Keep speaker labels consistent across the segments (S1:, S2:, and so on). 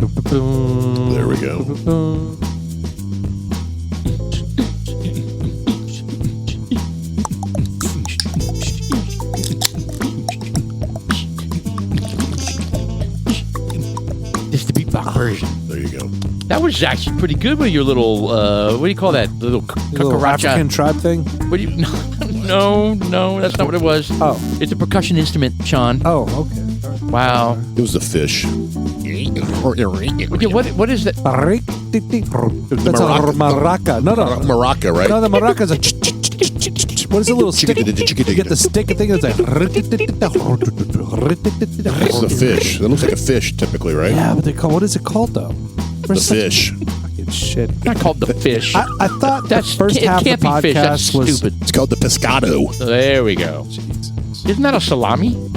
S1: There we go.
S2: This is the beatbox version.
S1: There you go.
S2: That was actually pretty good with your little, what do you call that? Little
S3: Little African tribe thing?
S2: What do you, no, that's not what it was.
S3: Oh.
S2: It's a percussion instrument, Sean.
S3: Oh, okay.
S2: Wow.
S1: It was the fish.
S2: Okay, what is that?
S3: That's a maraca. No.
S1: Maraca, right?
S3: No, the maraca is a... What is the little stick? You get the stick thing that's like...
S1: It's the fish. That looks like a fish, typically, right?
S3: Yeah, but they call... What is it called, though?
S1: The fish.
S3: Fucking shit.
S2: It's not called the fish.
S3: I thought
S2: That's
S3: the first half of the
S2: can't be fish. That's
S3: podcast was...
S2: stupid.
S1: It's called the pescado.
S2: There we go. Isn't that a salami?
S3: All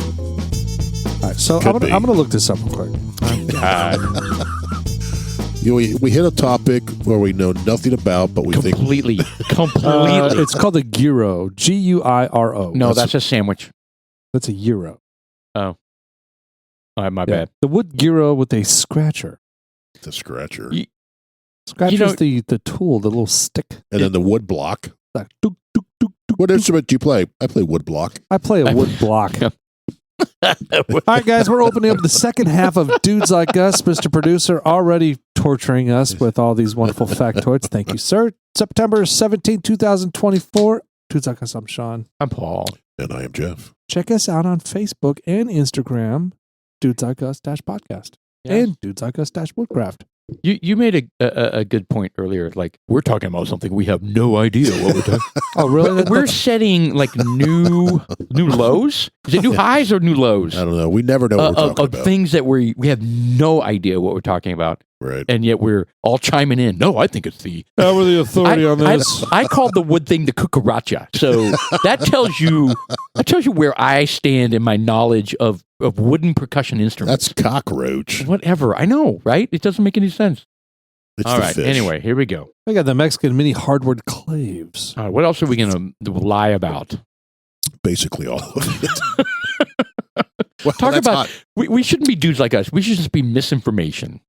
S3: right, so I'm
S1: Could be.
S3: gonna look this up real quick.
S2: God.
S1: We hit a topic where we know nothing about, but we think
S2: Completely.
S3: It's called a gyro. G-U-I-R-O.
S2: No, that's a sandwich.
S3: That's a gyro.
S2: Oh. All right, my
S3: Yeah.
S2: bad.
S3: The wood gyro with a scratcher.
S1: the scratcher.
S3: Scratcher is the tool, the little stick.
S1: And then the wood block.
S3: Like, dook, dook, dook, dook,
S1: What
S3: dook.
S1: instrument do you play? I play wood block.
S3: I play a wood block. All right, guys, we're opening up the second half of Dudes Like Us. Mr. Producer already torturing us with all these wonderful factoids. Thank you, sir. September 17, 2024. Dudes Like Us, I'm Sean.
S2: I'm Paul.
S1: And I am Jeff.
S3: Check us out on Facebook and Instagram, Dudes Like Us -podcast. And Dudes Like Us -woodcraft.
S2: You made a good point earlier. Like, we're talking about something we have no idea what we're talking.
S3: Oh, really?
S2: We're setting like new lows. Is it new highs or new lows?
S1: I don't know. We never know what we're talking
S2: of
S1: about.
S2: things that we have no idea what we're talking about,
S1: Right.
S2: and yet we're all chiming in. No, I think it's the.
S3: We're the authority on this.
S2: I called the wood thing the cucaracha, so that tells you where I stand in my knowledge of wooden percussion instruments.
S1: That's cockroach.
S2: Whatever. I know, right? It doesn't make any sense.
S1: It's
S2: All
S1: the
S2: right.
S1: fish.
S2: Anyway, here we go.
S3: I got the Mexican mini hardwood claves.
S2: All right, what else are we going to lie about?
S1: Basically all of it. Well,
S2: Talk
S1: that's
S2: about.
S1: hot.
S2: We shouldn't be dudes like us. We should just be misinformation.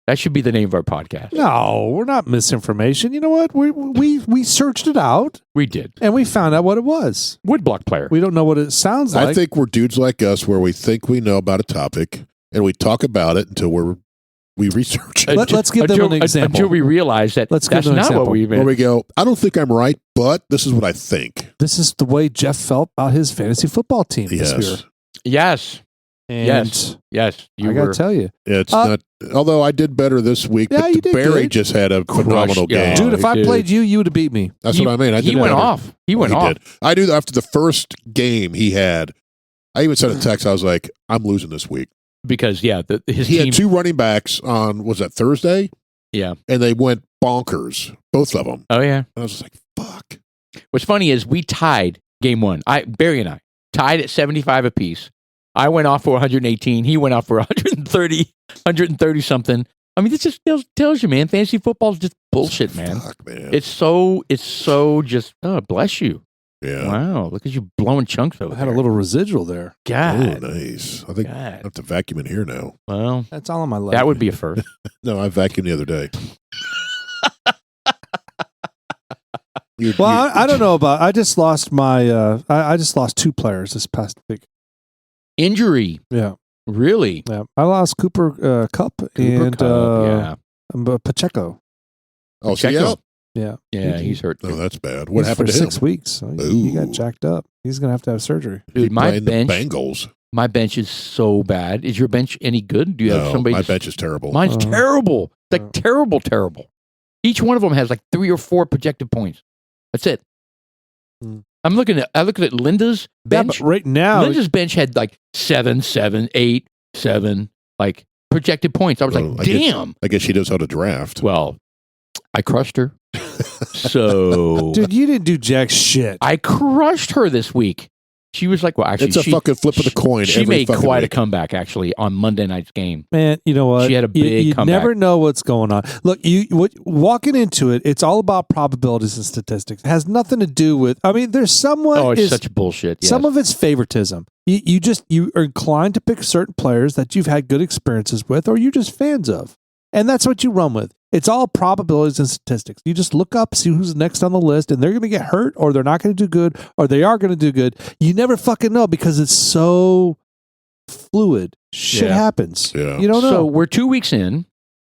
S2: That should be the name of our podcast.
S3: No, we're not misinformation. You know what? We searched it out
S2: We did.
S3: and we found out what it was.
S2: Woodblock player.
S3: We don't know what it sounds like.
S1: I think we're dudes like us where we think we know about a topic and we talk about it until we research it.
S3: Let's give them an example.
S2: Until we realize that
S3: Let's give
S2: that's
S3: them an
S2: not
S3: example.
S2: what we
S1: Where
S2: meant.
S1: we go, I don't think I'm right, but this is what I think.
S3: This is the way Jeff felt about his fantasy football team this year.
S1: Yes.
S2: Yes.
S3: And
S2: Yes.
S3: I got to tell you.
S1: It's not, although I did better this week,
S3: Yeah,
S1: but
S3: you did
S1: Barry
S3: good.
S1: just had a phenomenal
S2: yeah.
S1: game.
S3: Dude, if I
S2: dude.
S3: played you, you would have beat me.
S1: That's what I mean. I
S2: He
S1: did
S2: went
S1: better.
S2: off. He went off.
S1: Did. I knew that after the first game he had, I even sent a text. I was like, I'm losing this week.
S2: Because, his
S1: He
S2: team.
S1: had two running backs on, was that Thursday?
S2: Yeah.
S1: And they went bonkers, both of them.
S2: Oh, yeah.
S1: And I was just like, fuck.
S2: What's funny is we tied game one. Barry and I tied at 75 apiece. I went off for 118. He went off for 130 something. I mean, this just tells you, man, fantasy football is just bullshit, man.
S1: Fuck, man.
S2: It's so just, oh, bless you.
S1: Yeah.
S2: Wow. Look at you blowing chunks over
S3: I had
S2: there.
S3: a little residual there.
S1: Oh,
S2: God.
S1: nice. I think I
S2: God.
S1: have to vacuum in here now.
S2: Well,
S3: That's all on my leg.
S2: that would be a first.
S1: No, I vacuumed the other day.
S3: Well, I don't know about. I just lost my. I just lost two players this past week.
S2: Injury.
S3: Yeah,
S2: Really?
S3: yeah. I lost Cooper Cup and
S2: Cup,
S3: Pacheco.
S1: Oh, so
S2: Check
S1: yeah.
S3: Yeah,
S2: yeah, he's hurt.
S1: No, that's bad. What
S3: He's
S1: happened
S3: for
S1: to him?
S3: 6 weeks? So he got
S1: Ooh.
S3: jacked up. He's gonna have to have surgery.
S2: Dude, my
S1: Playing the
S2: bench,
S1: Bengals.
S2: my bench is so bad. Is your bench any good? Do you have
S1: No,
S2: somebody?
S1: my bench is terrible.
S2: Mine's terrible. Like terrible. Each one of them has like 3 or 4 projected points. That's it.
S3: Hmm.
S2: I look at Linda's
S3: Yeah,
S2: bench.
S3: but right now,
S2: Linda's bench had like 7, 8, 7, like projected points. I was
S1: Well,
S2: like,
S1: I guess-
S2: damn.
S1: I guess she knows how to draft.
S2: Well, I crushed her. So
S3: dude, you didn't do jack shit.
S2: I crushed her this week. She was like, well, actually,
S1: It's a fucking flip of the coin.
S2: She
S1: every
S2: made
S1: fucking
S2: quite a
S1: week.
S2: comeback actually on Monday night's game.
S3: Man, you know what?
S2: She had a big
S3: you
S2: comeback.
S3: never know what's going on. Look, walking into it, it's all about probabilities and statistics. It has nothing to do with. I mean, there's somewhat.
S2: Oh, it's such bullshit. Yes.
S3: Some of it's favoritism. You are inclined to pick certain players that you've had good experiences with, or you're just fans of. And that's what you run with. It's all probabilities and statistics. You just look up, see who's next on the list, and they're going to get hurt, or they're not going to do good, or they are going to do good. You never fucking know because it's so fluid. Shit happens.
S1: Yeah.
S3: You don't know.
S2: So we're 2 weeks in.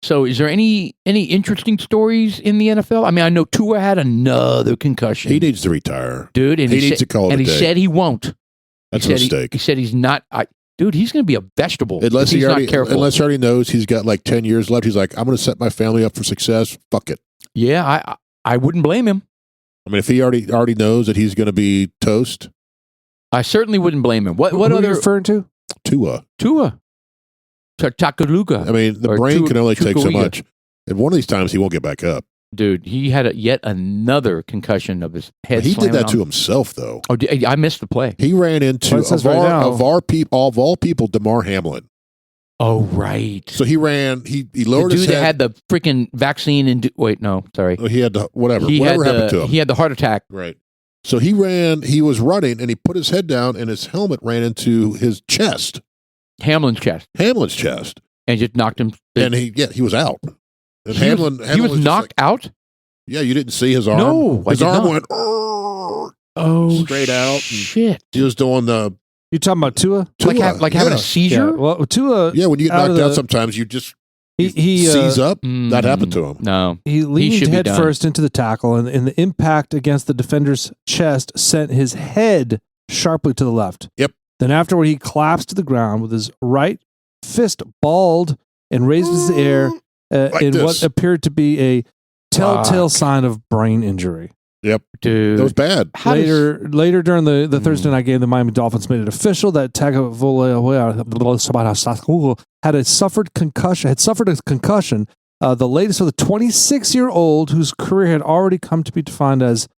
S2: So is there any interesting stories in the NFL? I mean, I know Tua had another concussion.
S1: He needs to retire.
S2: Dude, and
S1: he needs to call it
S2: and
S1: a
S2: he
S1: day.
S2: said he won't.
S1: That's a mistake.
S2: He said he's not. Dude, he's going to be a vegetable
S1: Unless
S2: if he's
S1: already,
S2: not careful.
S1: Unless he already knows he's got like 10 years left. He's like, I'm going to set my family up for success. Fuck it.
S2: Yeah, I wouldn't blame him.
S1: I mean, if he already knows that he's going to be toast.
S2: I certainly wouldn't blame him. What
S3: Who
S2: other
S3: are you referring to?
S1: Tua.
S2: Takaluga.
S1: I mean, the brain can only take so much. And one of these times he won't get back up.
S2: Dude, he had yet another concussion of his head.
S1: He did that
S2: on.
S1: to himself, though.
S2: Oh, I missed the play.
S1: He ran into, of all people, DeMar Hamlin.
S2: Oh, right.
S1: So he ran, he lowered
S2: the
S1: his
S2: dude that
S1: head.
S2: had the freaking vaccine and wait, no, sorry.
S1: He had the, whatever
S2: He
S1: happened to him.
S2: He had the heart attack.
S1: Right. So he was running, and he put his head down, and his helmet ran into his chest.
S2: Hamlin's chest.
S1: And
S2: just knocked him.
S1: And he was out. And
S2: Hamlin was knocked out?
S1: Yeah, you didn't see his arm?
S2: No,
S1: his arm went
S2: straight
S1: out.
S2: Shit.
S1: He was doing the...
S3: You talking about Tua?
S2: Like having a seizure?
S3: Yeah. Well, Tua...
S1: Yeah, when you get knocked out, sometimes you just he seize up. That happened to him.
S2: No.
S3: He leaned head first into the tackle, and the impact against the defender's chest sent his head sharply to the left.
S1: Yep.
S3: Then afterward, he collapsed to the ground with his right fist balled and raised in the air in what appeared to be a telltale sign of brain injury.
S1: Yep.
S2: Dude.
S1: That was bad.
S3: Later during the Thursday night game, the Miami Dolphins made it official that Tagovailoa had suffered a concussion, the latest of the 26-year-old whose career had already come to be defined as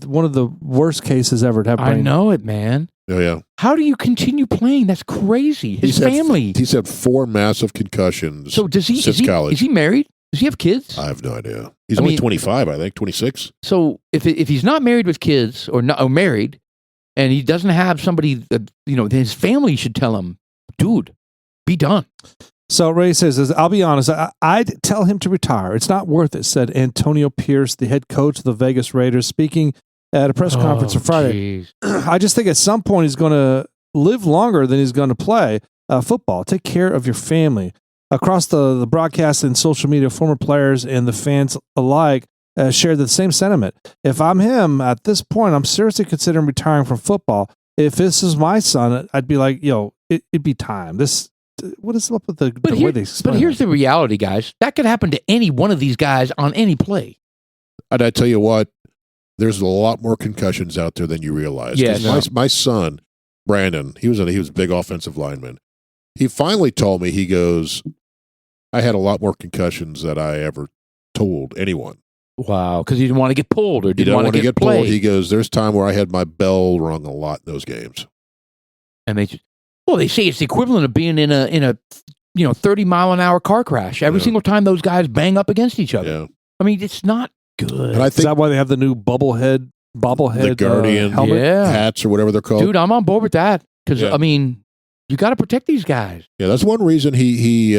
S3: one of the worst cases ever to have brain.
S2: I know it, man.
S1: Oh, yeah.
S2: How do you continue playing? That's crazy. His family.
S1: He's had 4 massive concussions since college.
S2: Is he married? Does he have kids?
S1: I have no idea. He's only 25, I think, 26.
S2: So if he's not married with kids or married, and he doesn't have somebody that, his family should tell him, dude, be done.
S3: So Ray says, I'll be honest, I'd tell him to retire. It's not worth it, said Antonio Pierce, the head coach of the Vegas Raiders, speaking at a press conference on Friday. I just think at some point he's going to live longer than he's going to play football. Take care of your family. Across the broadcast and social media, former players and the fans alike shared the same sentiment. If I'm him, at this point, I'm seriously considering retiring from football. If this is my son, I'd be like, it'd be time. What is up with the way they explain
S2: But here's the reality, guys. That could happen to any one of these guys on any play.
S1: And I tell you what, there's a lot more concussions out there than you realize.
S2: Yes.
S1: My son, Brandon, he was a big offensive lineman. He finally told me, he goes, I had a lot more concussions than I ever told anyone.
S2: Wow, because he didn't want to get pulled or didn't want to get
S1: pulled. He goes, there's time where I had my bell rung a lot in those games.
S2: And they say it's the equivalent of being in a 30-mile-an-hour car crash every single time those guys bang up against each other.
S1: Yeah.
S2: I mean, it's not good.
S1: And I think
S3: is that why they have the new bobblehead
S1: the Guardian
S3: helmet?
S1: hats or whatever they're called?
S2: Dude, I'm on board with that because I mean, you got to protect these guys.
S1: Yeah, that's one reason he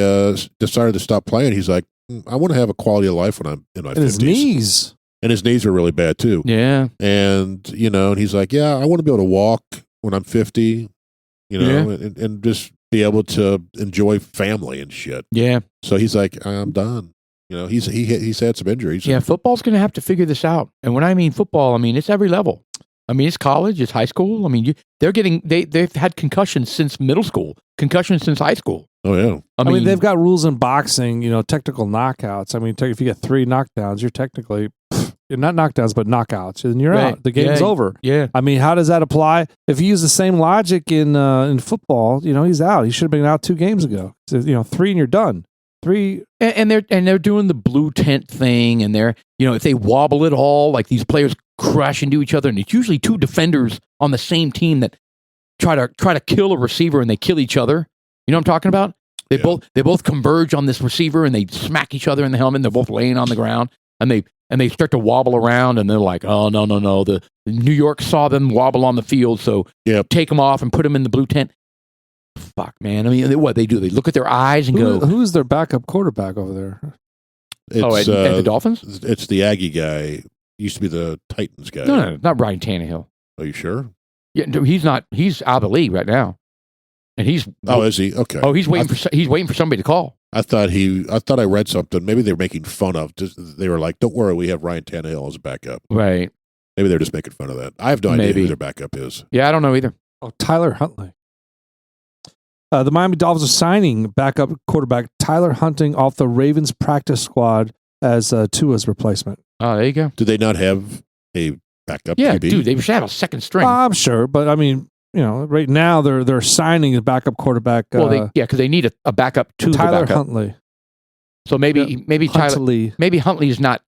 S1: decided to stop playing. He's like, I want to have a quality of life when I'm in my 50s.
S3: His knees.
S1: And his knees are really bad too.
S2: Yeah.
S1: And, and he's like, I want to be able to walk when I'm 50, and just be able to enjoy family and shit.
S2: Yeah.
S1: So he's like, I'm done. He's had some injuries.
S2: Yeah, football's going to have to figure this out. And when I mean football, I mean it's every level. I mean, it's college, it's high school. I mean, they've had concussions since middle school, concussions since high school.
S1: Oh yeah.
S3: I mean, they've got rules in boxing, technical knockouts. I mean, if you get 3 knockdowns, you're technically not knockdowns, but knockouts, and you're out. The game's over.
S2: Yeah.
S3: I mean, how does that apply? If you use the same logic in football, he's out. He should have been out 2 games ago. So, 3 and you're done. 3
S2: and they're doing the blue tent thing, and they're if they wobble at all, like these players crash into each other, and it's usually 2 defenders on the same team that try to kill a receiver, and they kill each other. You know what I'm talking about? They both converge on this receiver, and they smack each other in the helmet. And they're both laying on the ground, and they start to wobble around, and they're like, oh no, the New York saw them wobble on the field, so take them off and put them in the blue tent. fuck, man. I mean, what they do? They look at their eyes and go,
S3: Who's their backup quarterback over there?
S1: It's,
S2: at the Dolphins?
S1: It's the Aggie guy. Used to be the Titans guy.
S2: No, not Ryan Tannehill.
S1: Are you sure?
S2: Yeah, no, he's not. He's out of the league right now, and he's.
S1: Oh, is he? Okay.
S2: Oh, he's waiting for somebody to call.
S1: I thought I read something. Maybe they were making fun of. They were like, "Don't worry, we have Ryan Tannehill as a backup."
S2: Right.
S1: Maybe they're just making fun of that. I have no idea who their backup is.
S2: Yeah, I don't know either.
S3: Oh, Tyler Huntley. The Miami Dolphins are signing backup quarterback Tyler Hunting off the Ravens practice squad as Tua's replacement.
S2: Oh, there you go.
S1: Do they not have a backup?
S2: Yeah,
S1: QB?
S2: dude, they should have a second string.
S3: I'm sure, but I mean, right now they're signing a backup quarterback.
S2: Well, because they need a backup to
S3: Tyler
S2: the backup.
S3: Huntley.
S2: So maybe Huntley's not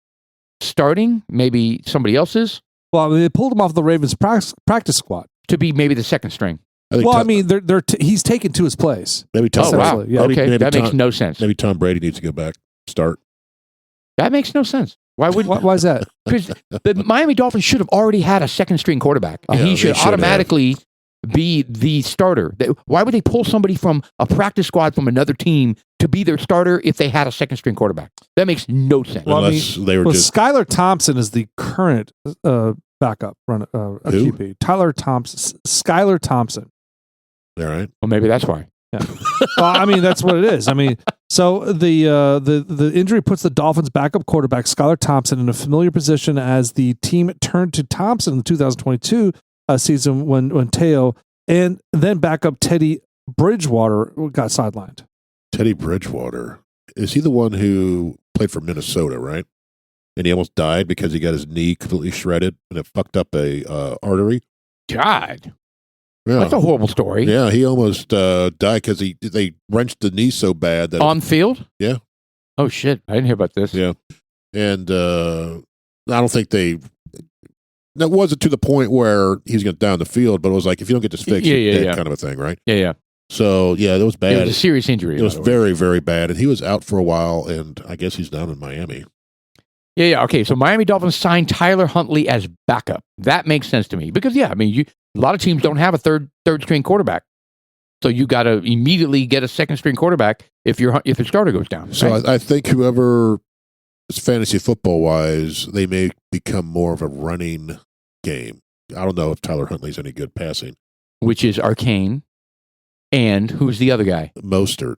S2: starting. Maybe somebody else is.
S3: Well, they pulled him off the Ravens practice squad
S2: to be maybe the second string.
S3: He's taken to his place.
S1: Maybe Tom.
S2: Oh, wow.
S3: Yeah.
S2: Okay, that makes no sense.
S1: Maybe Tom Brady needs to go back start.
S2: That makes no sense. Why
S3: is that?
S2: Because the Miami Dolphins should have already had a second string quarterback, and he should automatically be the starter. Why would they pull somebody from a practice squad from another team to be their starter if they had a second string quarterback? That makes no sense.
S3: Well,
S1: they were just.
S3: Skylar Thompson is the current backup QB. Skylar Thompson.
S1: All right.
S2: Well, maybe that's why.
S3: Yeah. Well, that's what it is. So the injury puts the Dolphins' backup quarterback Skylar Thompson in a familiar position as the team turned to Thompson in the 2022 season when Teo and then backup Teddy Bridgewater got sidelined.
S1: Teddy Bridgewater, is he the one who played for Minnesota, right? And he almost died because he got his knee completely shredded and it fucked up a artery.
S2: God.
S1: Yeah.
S2: That's a horrible story.
S1: Yeah, he almost died because they wrenched the knee so bad that
S2: on field.
S1: Yeah.
S2: Oh shit! I didn't hear about this.
S1: Yeah, and I don't think that wasn't to the point where he's going to die on the field, but it was like if you don't get this fixed, you're dead kind of a thing, right?
S2: Yeah.
S1: So it was bad.
S2: It was a serious injury.
S1: It was very, very bad, and he was out for a while, and I guess he's down in Miami.
S2: Yeah. Okay, so Miami Dolphins signed Tyler Huntley as backup. That makes sense to me because a lot of teams don't have a third string quarterback, so you got to immediately get a second string quarterback if your starter goes down.
S1: So
S2: right?
S1: I think whoever is fantasy football wise, they may become more of a running game. I don't know if Tyler Huntley's any good passing,
S2: which is Arcane, and who's the other guy?
S1: Mostert.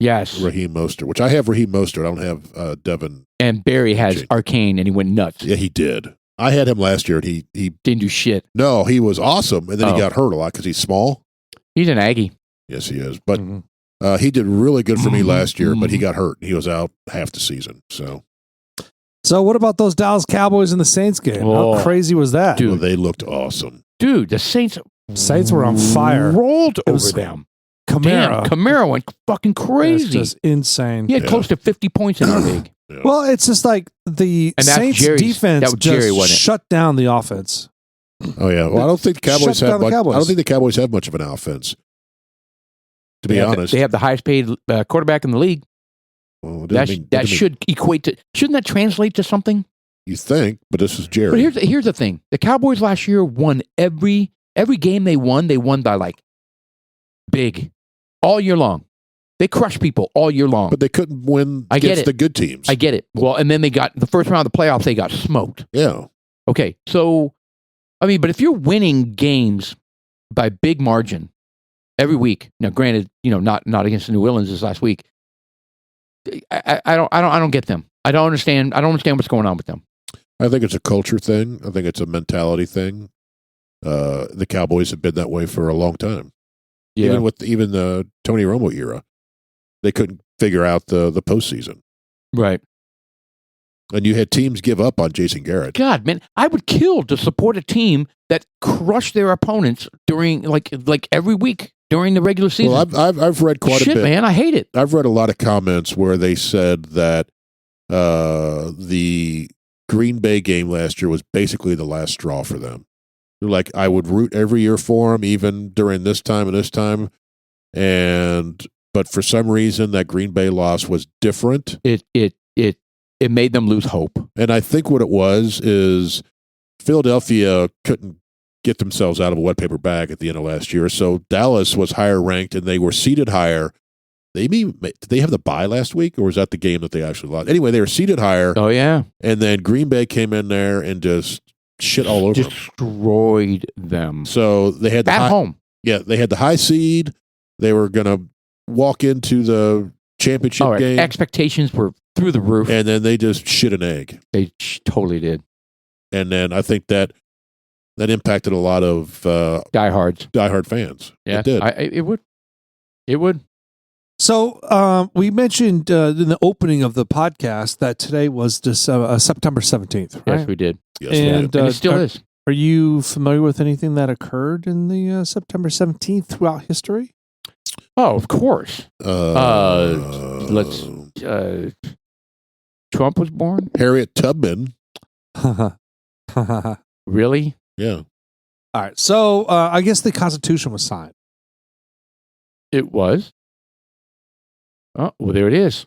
S2: Yes,
S1: Raheem Mostert. Which I have Raheem Mostert. I don't have Devin.
S2: And Barry has Arcane, and he went nuts.
S1: Yeah, he did. I had him last year, and he
S2: didn't do shit.
S1: No, he was awesome, and then he got hurt a lot because he's small.
S2: He's an Aggie.
S1: Yes, he is. But he did really good for me last year, but he got hurt. He was out half the season.
S3: So what about those Dallas Cowboys in the Saints game? How crazy was that?
S1: Dude, well, they looked awesome.
S2: Dude, the Saints
S3: were on fire.
S2: Rolled over them. Kamara went fucking crazy.
S3: It's just insane.
S2: He had close to 50 points in our league.
S1: Yeah.
S3: Well, it's just like the Saints defense just shut down the offense.
S1: Oh yeah. Well, I don't think the Cowboys have much. I don't think the Cowboys have much of an offense. To be honest,
S2: they have the highest paid quarterback in the league.
S1: Well,
S2: should equate to. Shouldn't that translate to something?
S1: You think? But this is Jerry.
S2: But here's the thing: the Cowboys last year won every game they won. They won by like big all year long. They crushed people all year long.
S1: But they couldn't win against the good teams.
S2: I get it. Well, and then they got the first round of the playoffs, they got smoked.
S1: Yeah.
S2: Okay. So, but if you're winning games by big margin every week, now granted, not against the New Orleans this last week, I don't get them. I don't understand what's going on with them.
S1: I think it's a culture thing. I think it's a mentality thing. The Cowboys have been that way for a long time. Yeah. Even with the Tony Romo era. They couldn't figure out the postseason.
S2: Right.
S1: And you had teams give up on Jason Garrett.
S2: God, man, I would kill to support a team that crushed their opponents during like every week during the regular season.
S1: Well, I've read quite a bit.
S2: Man, I hate it.
S1: I've read a lot of comments where they said that the Green Bay game last year was basically the last straw for them. They're like, I would root every year for them, even during this time and this time. But for some reason, that Green Bay loss was different.
S2: It made them lose hope.
S1: And I think what it was is Philadelphia couldn't get themselves out of a wet paper bag at the end of last year. So Dallas was higher ranked, and they were seeded higher. Did they have the bye last week, or was that the game that they actually lost? Anyway, they were seeded higher.
S2: Oh, yeah.
S1: And then Green Bay came in there and just shit all over them.
S2: Destroyed them.
S1: So they had
S2: At home.
S1: Yeah, they had the high seed. They were going to walk into the championship game.
S2: Expectations were through the roof.
S1: And then they just shit an egg.
S2: They totally did.
S1: And then I think that impacted a lot of diehard fans.
S2: Yeah,
S1: it did.
S2: It would. It would.
S3: So we mentioned in the opening of the podcast that today was September 17th, right?
S2: Yes, we did.
S1: Yes,
S3: and
S2: it still is.
S3: Are you familiar with anything that occurred in the September 17th throughout history?
S2: Oh, of course. Trump was born?
S1: Harriet Tubman.
S2: Really?
S1: Yeah.
S3: All right. So I guess the Constitution was signed.
S2: It was. Oh, well, there it is.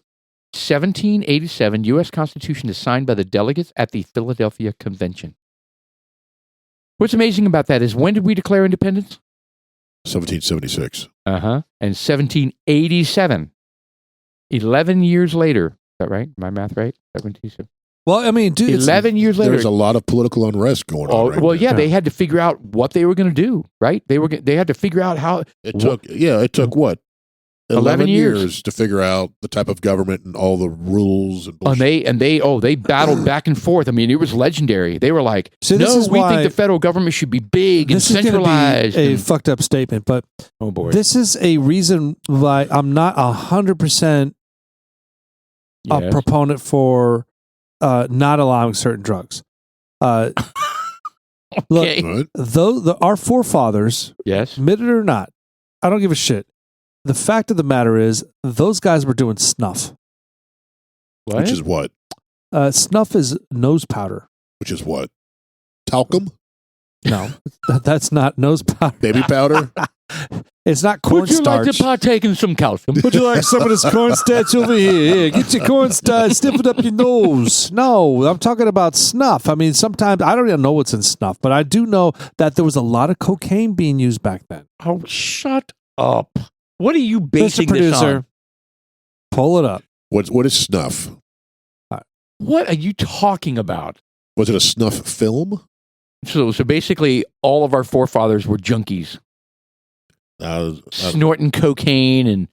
S2: 1787 U.S. Constitution is signed by the delegates at the Philadelphia Convention. What's amazing about that is, when did we declare independence?
S1: 1776.
S2: And 1787. 11 years later. Is that right? My math right? 1777.
S3: Well, I mean, dude,
S2: 11 years later.
S1: There's a lot of political unrest going on.
S2: Well, yeah, they had to figure out what they were going to do, right? They had to figure out how.
S1: It took what? 11 years to figure out the type of government and all the rules and bullshit.
S2: And they battled back and forth. I mean, it was legendary. They were like, we think the federal government should be big and centralized.
S3: This is going to be a fucked up statement, but
S2: oh boy,
S3: this is a reason why I'm not 100% a proponent for not allowing certain drugs.
S2: Okay.
S3: Look, though our forefathers, admit it or not, I don't give a shit. The fact of the matter is, those guys were doing snuff.
S2: What?
S1: Which is what?
S3: Snuff is nose powder.
S1: Which is what? Talcum?
S3: No, that's not nose powder.
S1: Baby powder?
S3: It's not cornstarch.
S2: Would you like to partake in some calcium?
S3: Would you like some of this cornstarch over here? Get your cornstarch, stiff it up your nose. No, I'm talking about snuff. I mean, sometimes I don't even know what's in snuff, but I do know that there was a lot of cocaine being used back then.
S2: Oh, shut up. What are you basing
S3: Mr. Producer,
S2: this on?
S3: Pull it up.
S1: What is snuff?
S2: What are you talking about?
S1: Was it a snuff film?
S2: So basically, all of our forefathers were junkies. Snorting cocaine and...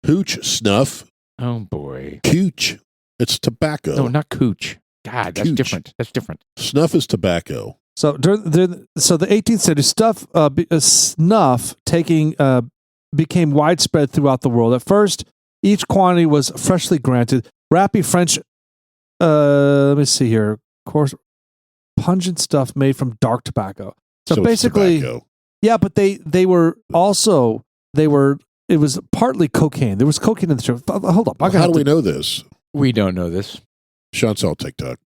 S1: Hooch snuff.
S2: Oh, boy.
S1: Cooch. It's tobacco.
S2: No, not cooch. God, that's
S1: Cooch.
S2: different. That's different.
S1: Snuff is tobacco.
S3: So the 18th century, snuff became widespread throughout the world. At first, each quantity was freshly granted. Rappy French, let me see here. Of course, pungent stuff made from dark tobacco. So basically,
S1: tobacco.
S3: Yeah, but it was partly cocaine. There was cocaine in the show. Hold up.
S1: How do we know this?
S2: We don't know this.
S1: Sean saw TikTok.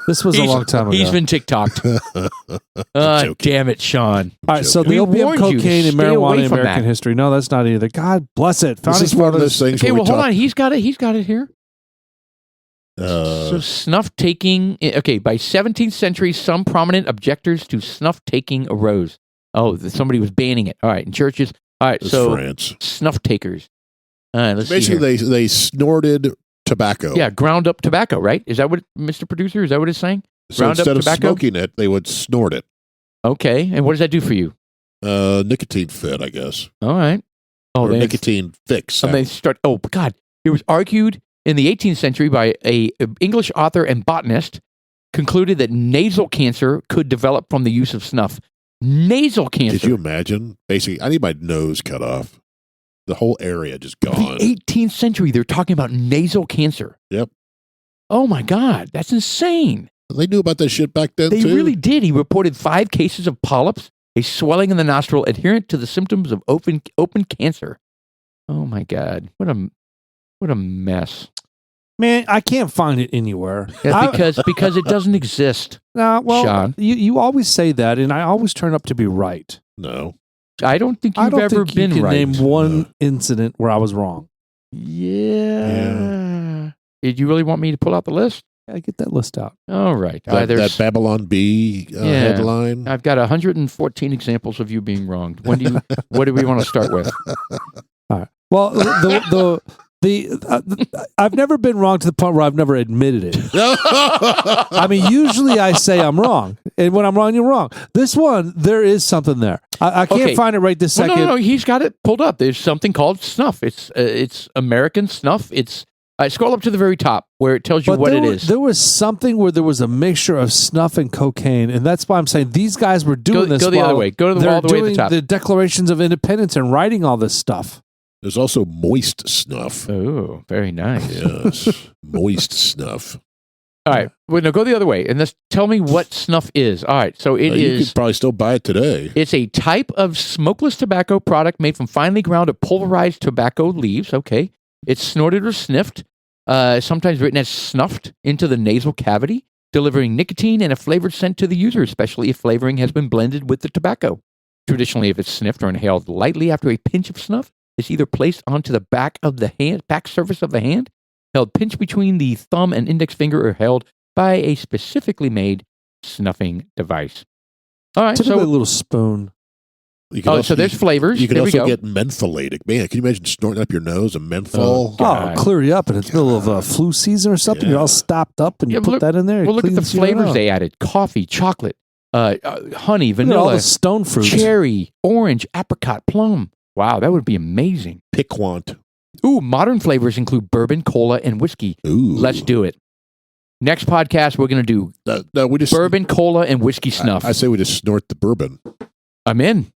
S3: This was a long time ago.
S2: He's been TikToked. Damn it, Sean.
S3: All right, so the opium, cocaine, and marijuana in American history. No, that's not either. God bless it.
S1: This is one of those things.
S2: Okay, well, hold on. He's got it. He's got it here. So snuff taking. Okay, by 17th century, some prominent objectors to snuff taking arose. Oh, somebody was banning it. All right, in churches. All right, so
S1: France.
S2: Snuff takers. Let's
S1: basically they snorted tobacco.
S2: Yeah, ground up tobacco, right? Is that what, Mr. Producer? Is that what it's saying?
S1: So
S2: ground
S1: instead
S2: up
S1: of
S2: tobacco?
S1: smoking it, they would snort it.
S2: Okay, and what does that do for you?
S1: Nicotine fit, I guess.
S2: All right.
S1: Oh, or nicotine fix.
S2: And they start. Oh God! It was argued in the 18th century by a English author and botanist, concluded that nasal cancer could develop from the use of snuff. Nasal cancer.
S1: Did you imagine? Basically, I need my nose cut off. The whole area just gone.
S2: The 18th century, they're talking about nasal cancer.
S1: Yep.
S2: Oh my God, that's insane.
S1: They knew about that shit back then,
S2: They
S1: too?
S2: really did. He reported 5 cases of polyps, a swelling in the nostril adherent to the symptoms of open cancer. Oh my God, what a mess.
S3: Man, I can't find it anywhere.
S2: Yeah, because it doesn't exist.
S3: Well,
S2: Sean.
S3: You always say that, and I always turn up to be right.
S1: No.
S2: I don't think you've ever been
S3: you can
S2: right.
S3: Name one incident where I was wrong.
S2: Yeah. Did you really want me to pull out the list?
S3: I get that list out.
S2: All right.
S1: That Babylon Bee headline.
S2: I've got 114 examples of you being wronged. What do we want to start with?
S3: All right. Well, I've never been wrong to the point where I've never admitted it. I mean, usually I say I'm wrong, and when I'm wrong, you're wrong. This one, there is something there. I can't find it right this second.
S2: No, he's got it pulled up. There's something called Snuff. It's American Snuff. It's scroll up to the very top where it tells you what it is.
S3: There was something where there was a mixture of snuff and cocaine, and that's why I'm saying these guys were doing this.
S2: Go the other way. Go to all the way to the top.
S3: The Declarations of Independence and writing all this stuff.
S1: There's also moist snuff.
S2: Oh, very nice.
S1: Yes, moist snuff.
S2: All right. Well, no, go the other way. And tell me what snuff is. All right. So it is.
S1: You could probably still buy it today.
S2: It's a type of smokeless tobacco product made from finely ground or pulverized tobacco leaves. Okay. It's snorted or sniffed, sometimes written as snuffed into the nasal cavity, delivering nicotine and a flavored scent to the user, especially if flavoring has been blended with the tobacco. Traditionally, if it's sniffed or inhaled lightly after a pinch of snuff, it's either placed onto the back surface of the hand, held pinched between the thumb and index finger, or held by a specifically made snuffing device. All right,
S3: typically a little spoon.
S2: So there's flavors.
S1: You can also get mentholated. Man, can you imagine snorting up your nose a menthol?
S3: Clear you up, and it's middle of flu season or something. Yeah. You're all stopped up, and you put that in there.
S2: Well, look at the flavors they added: coffee, chocolate, honey, vanilla,
S3: all the stone fruit,
S2: cherry, orange, apricot, plum. Wow, that would be amazing.
S1: Piquant.
S2: Ooh, modern flavors include bourbon, cola, and whiskey.
S1: Ooh.
S2: Let's do it. Next podcast, we're going to do bourbon, cola, and whiskey snuff.
S1: I say we just snort the bourbon.
S2: I'm in.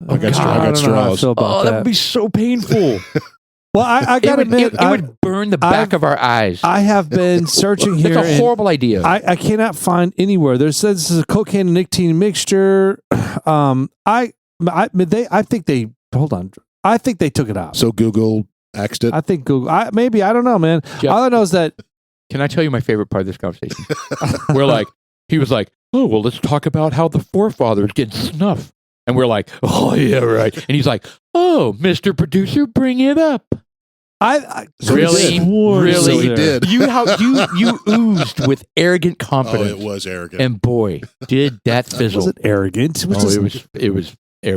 S1: I got straws.
S2: That would be so painful.
S3: Well, I got to admit,
S2: it would burn the back of our eyes.
S3: I have been searching here.
S2: It's a horrible idea.
S3: I cannot find anywhere. There says this is a cocaine and nicotine mixture. I think they hold on. I think they took it out.
S1: So Google axed it.
S3: I think Google. I don't know, man.
S2: Jeff,
S3: all I know is that.
S2: Can I tell you my favorite part of this conversation? He was like, "Oh well, let's talk about how the forefathers get snuff." And we're like, "Oh yeah, right." And he's like, "Oh, Mr. Producer, bring it up." Really?
S1: So he did.
S2: You oozed with arrogant confidence.
S1: Oh, it was arrogant.
S2: And boy, did that fizzle.
S3: Was it arrogant?
S2: It was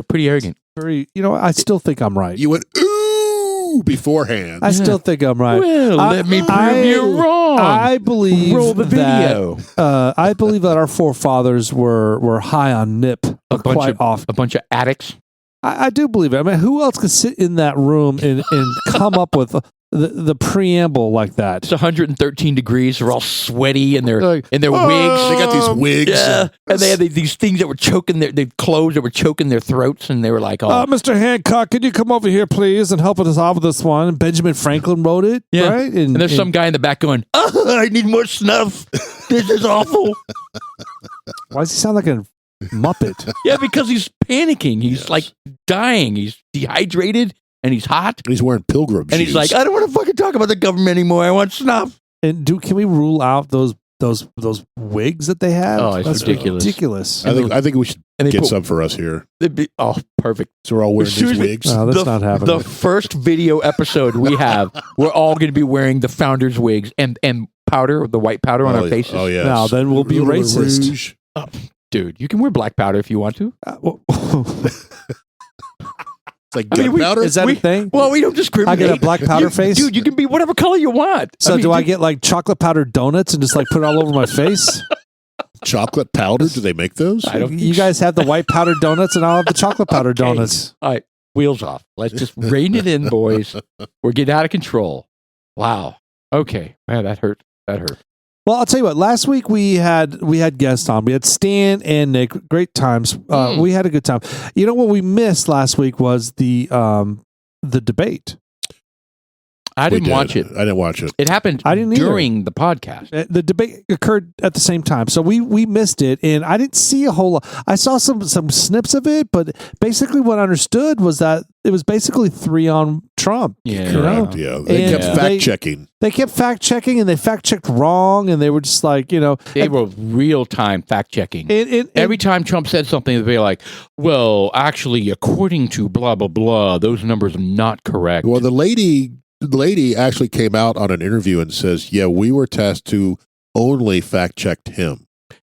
S2: pretty arrogant.
S3: Very, I still think I'm right.
S1: You went ooh beforehand.
S3: I still think I'm right.
S2: Well, let me prove you wrong.
S3: I believe
S2: roll the video.
S3: I believe that our forefathers were high on nip quite often.
S2: A bunch of addicts.
S3: I do believe it. I mean, who else could sit in that room and come up with the preamble like that?
S2: It's 113 degrees. They're all sweaty in their wigs. They
S1: got these wigs.
S2: Yeah. And they had these things that were choking their clothes that were choking their throats, and they were like,
S3: Mr. Hancock, can you come over here, please, and help us out with this one? Benjamin Franklin wrote it, right?
S2: And there's some guy in the back going, I need more snuff. This is awful.
S3: Why does he sound like a Muppet?
S2: Yeah, because he's panicking. He's like dying. He's dehydrated and he's hot.
S1: And he's wearing pilgrim shoes.
S2: And he's like, I don't want to fucking talk about the government anymore. I want snuff.
S3: And can we rule out those wigs that they have?
S2: Oh, it's ridiculous.
S1: I think we should get some for us here.
S2: Perfect.
S1: So we're all wearing these wigs.
S3: No, that's not happening.
S2: The first video episode we have, we're all going to be wearing the founders' wigs and powder, the white powder on our faces.
S1: Oh, yeah.
S3: Now, then we'll be racist.
S2: Dude, you can wear black powder if you want to.
S1: It's like gunpowder?
S3: Is that a thing?
S2: Well, we don't discriminate.
S3: I get a black powder face?
S2: Dude, you can be whatever color you want.
S3: So do I get like chocolate powdered donuts and just like put it all over my face?
S1: Chocolate powder? Do they make those?
S3: You guys have the white powdered donuts and I'll have the chocolate powdered donuts.
S2: All right, wheels off. Let's just rein it in, boys. We're getting out of control. Wow. Okay. Man, that hurt.
S3: Well, I'll tell you what. Last week we had guests on. We had Stan and Nick. Great times. We had a good time. You know what we missed last week was the debate.
S2: I didn't watch it.
S1: I didn't watch it.
S2: It happened during the podcast.
S3: The debate occurred at the same time. So we missed it, and I didn't see a whole lot. I saw some snips of it, but basically what I understood was that it was basically 3 on Trump.
S2: Yeah.
S1: Correct. Yeah. They kept fact-checking.
S3: They kept fact-checking, and they fact-checked wrong, and they were just like,
S2: They were real-time fact-checking. Every time Trump said something, they'd be like, well, actually, according to blah, blah, blah, those numbers are not correct.
S1: Well, the lady actually came out on an interview and says, yeah, we were tasked to only fact-checked him.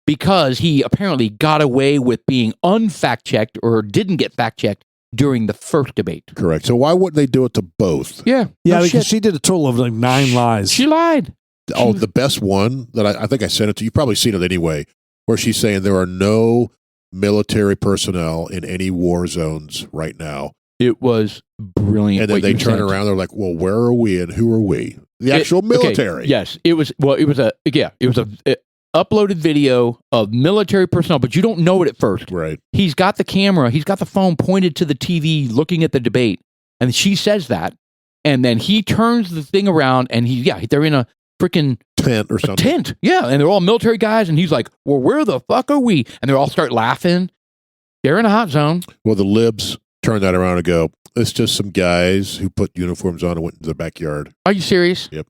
S2: because he apparently got away with being unfact-checked or didn't get fact-checked during the first debate.
S1: Correct. So why wouldn't they do it to both?
S2: Yeah.
S3: Yeah,
S2: no
S3: because
S2: shit.
S3: she did a total of like 9 lies.
S2: She lied.
S1: Oh, the best one that I think I sent it to you. You've probably seen it anyway, where she's saying there are no military personnel in any war zones right now.
S2: It was brilliant.
S1: And then
S2: what
S1: they
S2: you
S1: turn
S2: sent.
S1: around. They're like, "Well, where are we and who are we?" The actual
S2: Okay,
S1: military.
S2: yes, it was. Well, it was a uploaded video of military personnel, but you don't know it at first.
S1: Right.
S2: He's got the camera. He's got the phone pointed to the TV, looking at the debate, and she says that, and then he turns the thing around, and they're in a freaking
S1: Tent or something.
S2: tent, yeah, and they're all military guys, and he's like, "Well, where the fuck are we?" And they all start laughing. They're in a hot zone.
S1: Well, the libs turn that around and go, "It's just some guys who put uniforms on and went into the backyard."
S2: Are you serious?
S1: Yep.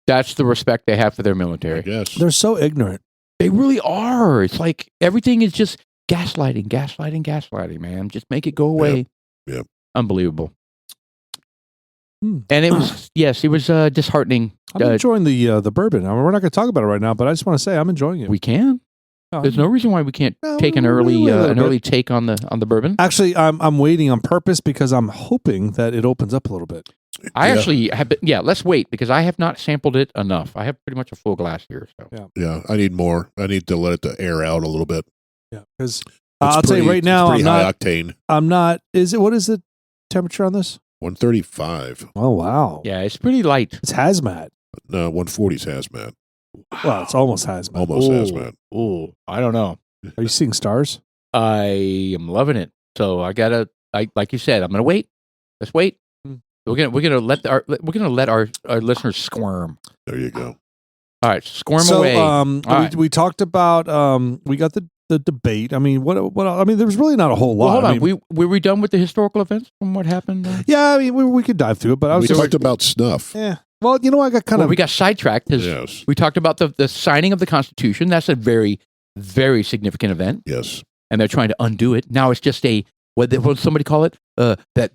S2: That's the respect they have for their
S1: I
S2: military.
S1: guess.
S3: They're so ignorant.
S2: They really are. It's like everything is just gaslighting, man. Just make it go away.
S1: Yep.
S2: Unbelievable.
S3: Hmm.
S2: And it was, it was disheartening.
S3: I'm enjoying the bourbon. I mean, we're not going to talk about it right now, but I just want to say I'm enjoying it.
S2: We can. There's no reason why we can't take an early take on the bourbon.
S3: Actually, I'm waiting on purpose because I'm hoping that it opens up a little bit.
S2: I actually have been, let's wait because I have not sampled it enough. I have pretty much a full glass here. So
S1: Yeah, I need more. I need to let it air out a little bit.
S3: Yeah, because
S1: It's
S3: I'll tell you right now,
S1: it's pretty high octane.
S3: I'm not. What is the temperature on this?
S1: 135.
S3: Oh wow.
S2: yeah, it's pretty light.
S3: It's hazmat.
S1: No, 140's hazmat.
S3: Well, it's almost hazmat.
S1: Almost hazmat.
S2: Ooh, I don't know.
S3: Are you seeing stars?
S2: I am loving it. So I gotta, like you said, I'm gonna wait. Let's wait. We're gonna let our listeners squirm.
S1: There you go.
S2: All right, squirm away.
S3: So we talked about we got the debate. I mean, what? I mean, there was really not a whole lot.
S2: Well, hold on.
S3: I mean,
S2: Were we done with the historical events from what happened?
S3: yeah, I mean, we could dive through it, but I was
S1: We
S3: just
S1: talked about Snuff.
S3: yeah. Well, you know, I got kind of
S2: we got sidetracked because
S1: Yes.
S2: we talked about the signing of the Constitution. That's a very, very significant event,
S1: Yes.
S2: and they're trying to undo it. Now it's just what did somebody call it? That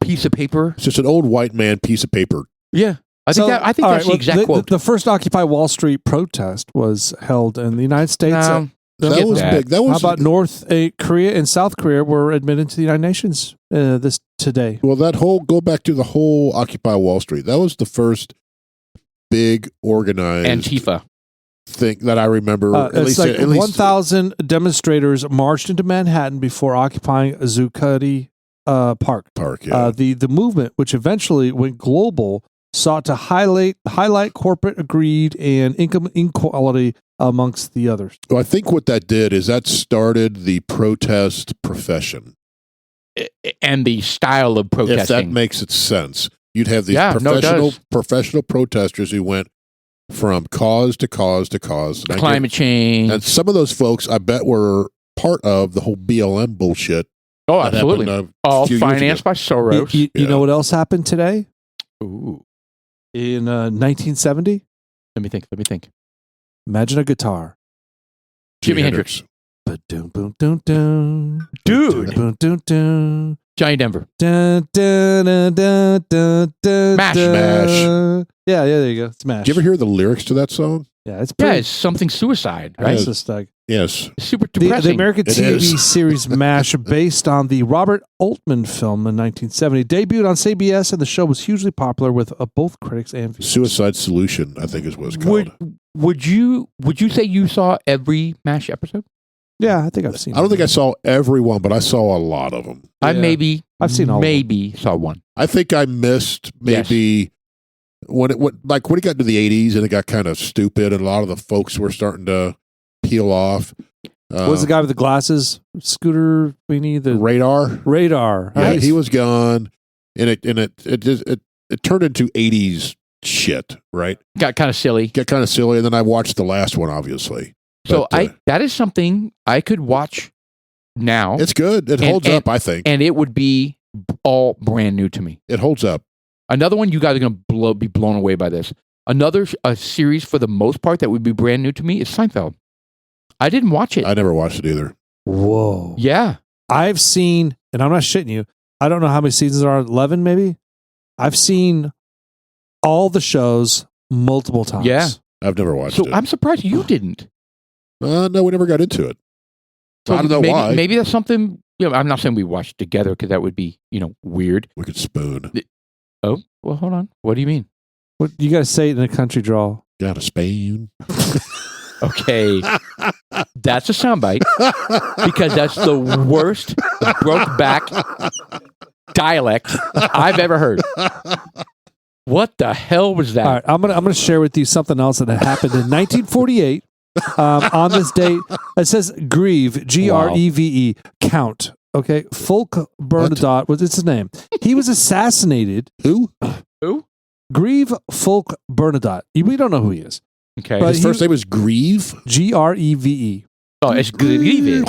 S2: piece of paper.
S1: It's just an old white man piece of paper.
S2: Yeah, I think that's the exact quote.
S3: The first Occupy Wall Street protest was held in the United States.
S1: That was
S2: that.
S1: big. That was
S3: How about North Korea and South Korea were admitted to the United Nations today?
S1: Well, go back to the whole Occupy Wall Street. That was the first big organized
S2: Antifa.
S1: thing that I remember.
S3: It's like 1,000 demonstrators marched into Manhattan before occupying Zuccotti Park.
S1: Yeah.
S3: The movement, which eventually went global, sought to highlight corporate greed and income inequality amongst the others.
S1: Well, I think what that did is that started the protest profession.
S2: And the style of protesting.
S1: If that makes it sense, you'd have these
S2: it does.
S1: professional protesters who went from cause to cause to cause.
S2: Climate change.
S1: And some of those folks, I bet, were part of the whole BLM bullshit.
S2: Oh,
S1: that
S2: absolutely.
S1: happened,
S2: All
S1: few years
S2: financed
S1: ago.
S2: by Soros.
S3: You know what else happened today?
S2: Ooh.
S3: In 1970?
S2: Let me think.
S3: Imagine a guitar.
S2: Jimi Hendrix.
S3: Ba-dum-bum-dum-dum.
S2: Dude.
S3: Ba-dum-bum-dum.
S2: Johnny Denver.
S3: Dun, dun, dun, dun, dun, dun,
S2: Mash.
S3: dun. Yeah, there you go. It's Mash.
S1: Did you ever hear the lyrics to that song?
S3: Yeah, it's pretty.
S2: Yeah, it's something suicide, right?
S3: It's just like
S1: Yes.
S2: It's super
S3: the
S2: depressing.
S3: American
S1: It
S3: TV
S1: is.
S3: series MASH, based on the Robert Altman film in 1970, debuted on CBS, and the show was hugely popular with both critics and viewers.
S1: Suicide Solution, I think is what it's called.
S2: Would you say you saw every MASH episode?
S3: Yeah, I think I've seen.
S1: I don't think I saw every one, but I saw a lot of them.
S2: I
S3: Yeah. I've seen all of them.
S2: maybe saw one.
S1: I think I missed maybe when it got into the 80s and it got kind of stupid and a lot of the folks were starting to peel off.
S3: What was the guy with the glasses? Scooter Weenie, the
S1: Radar?
S3: radar.
S1: Yeah,
S3: Right?
S1: he was gone, and it turned into 80s shit, right?
S2: Got kind of silly.
S1: Get kind of silly, and then I watched the last one, obviously.
S2: So
S1: But,
S2: that is something I could watch now,
S1: it's good. It holds up, I think.
S2: and it would be all brand new to me.
S1: It holds up.
S2: Another one you guys are going to be blown away by this. Another series for the most part that would be brand new to me is Seinfeld. I didn't watch it.
S1: I never watched it either.
S3: Whoa.
S2: Yeah.
S3: I've seen, and I'm not shitting you, I don't know how many seasons there are, 11 maybe? I've seen all the shows multiple times.
S2: Yeah.
S1: I've never watched
S2: So
S1: it.
S2: I'm surprised you didn't.
S1: No, we never got into it.
S2: So
S1: I don't know
S2: maybe,
S1: why.
S2: Maybe that's something. I'm not saying we watched together because that would be, weird.
S1: We could spoon.
S2: Oh, well, hold on. What do you mean?
S3: What, you got to say it in a country drawl.
S1: Got a spoon.
S2: Okay, that's a soundbite because that's the worst broke back dialect I've ever heard. What the hell was that?
S3: All right, I'm gonna share with you something else that happened in 1948. On this date, it says Grieve, Greve, Count. Okay, Fulk Bernadotte was his name. He was assassinated.
S1: Who?
S3: Grieve Fulk Bernadotte. We don't know who he is.
S2: Okay,
S1: His first name was Grieve.
S3: Greve.
S2: Oh, it's Grieve.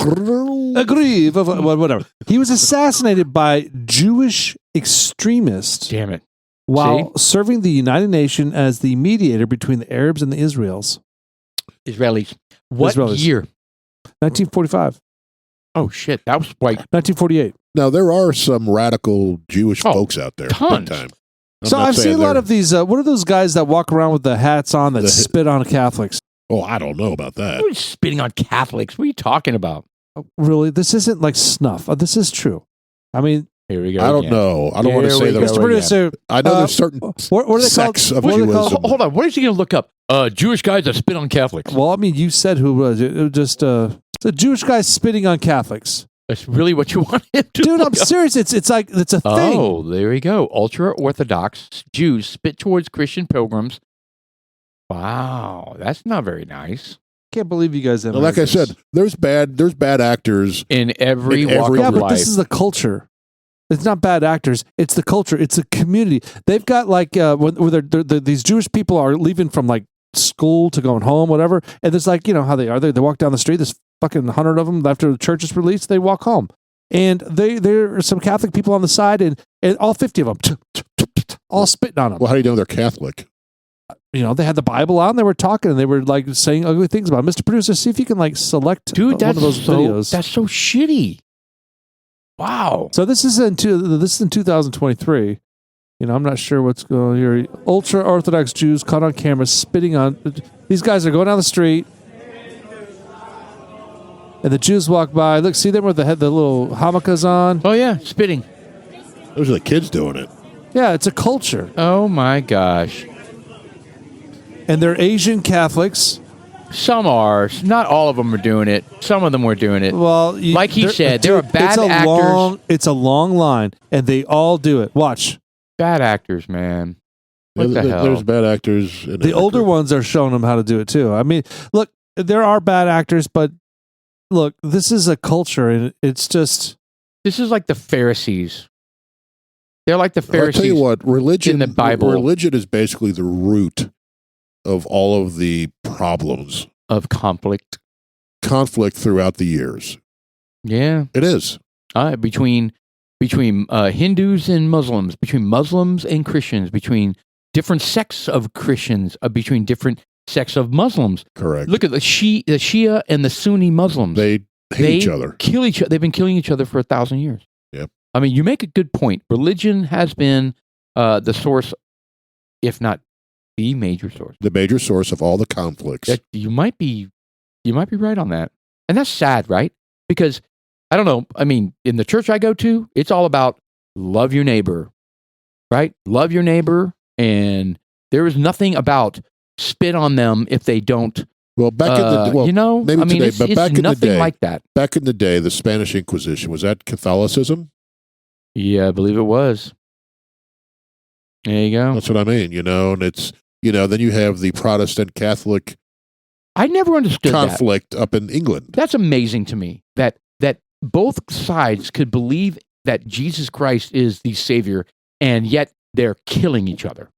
S3: Grieve, whatever. He was assassinated by Jewish extremists.
S2: Damn it.
S3: While serving the United Nations as the mediator between the Arabs and the Israelis.
S2: Israelis. What year?
S3: 1945.
S2: Oh, shit. That was quite...
S3: 1948.
S1: Now, there are some radical Jewish folks out there.
S2: Tons.
S1: Big time.
S3: So I've seen a lot of these. What are those guys that walk around with the hats on that spit on Catholics?
S1: Oh, I don't know about that.
S2: Who's spitting on Catholics? What are you talking about?
S3: Really? This isn't like Snuff. This is true. I mean...
S2: Here we go.
S1: I don't know. I don't want to say that.
S3: Mr. Producer,
S1: I know there's certain
S3: what are they
S1: sects
S3: called?
S1: of Judaism.
S2: Hold on. What is he going to look up? Jewish guys that spit on Catholics.
S3: Well, I mean, you said who was it? It was just the Jewish guy spitting on Catholics.
S2: That's really what you want him to
S3: Dude,
S2: look
S3: I'm
S2: up.
S3: serious. It's a thing.
S2: Oh, there we go. Ultra-Orthodox Jews spit towards Christian pilgrims. Wow, that's not very nice.
S3: Can't believe you guys have.
S1: Like I said, there's bad actors
S2: in every walk
S3: yeah,
S2: of
S3: but
S2: life.
S3: this is the culture. It's not bad actors. It's the culture. It's a community. They've got like where these Jewish people are leaving from like school to going home, whatever. And it's like, how they are. They walk down the street. There's fucking 100 of them after the church is released. They walk home, and there are some Catholic people on the side, and all 50 of them all spitting on them.
S1: Well, how do you know they're Catholic?
S3: They had the Bible out and they were talking and they were like saying ugly things about it. Mr. Producer, see if you can like select one of those videos.
S2: That's so shitty. Wow.
S3: So this is in 2023. I'm not sure what's going on here. Ultra-Orthodox Jews caught on camera spitting on... These guys are going down the street. And the Jews walk by. Look, see them with the little yarmulkes on?
S2: Oh, yeah. Spitting.
S1: Those are the kids doing it.
S3: Yeah, it's a culture.
S2: Oh, my gosh.
S3: And they're Asian Catholics.
S2: Some are. Not all of them are doing it. Some of them were doing it.
S3: Well,
S2: like he said, there are bad actors.
S3: It's a long line, and they all do it. Watch.
S2: Bad actors, man. What the hell?
S1: There's bad actors.
S3: The older ones are showing them how to do it, too. I mean, look, there are bad actors, but look, this is a culture, and it's just...
S2: This is like the Pharisees. They're like the Pharisees.
S1: I'll tell you what, religion
S2: in the Bible.
S1: Religion is basically the root of all of the problems
S2: of conflict
S1: throughout the years.
S2: Yeah,
S1: it is
S2: between Hindus and Muslims, between Muslims and Christians, between different sects of Christians, between different sects of Muslims.
S1: Correct.
S2: Look at the Shia and the Sunni Muslims.
S1: They hate each other.
S2: Kill each other. They've been killing each other for 1,000 years.
S1: Yep.
S2: I mean, you make a good point. Religion has been the source, if not the major source.
S1: The major source of all the conflicts.
S2: You might be right on that. And that's sad, right? Because I don't know, I mean, in the church I go to, it's all about love your neighbor. Right? Love your neighbor, and there is nothing about spit on them if they don't.
S1: Well, back in the maybe today,
S2: it's
S1: back in the day,
S2: like that.
S1: Back in the day, the Spanish Inquisition, was that Catholicism?
S2: Yeah, I believe it was. There you go.
S1: That's what I mean, and it's then you have the Protestant Catholic
S2: I never understood
S1: conflict up in England.
S2: That's amazing to me that both sides could believe that Jesus Christ is the Savior, and yet they're killing each other.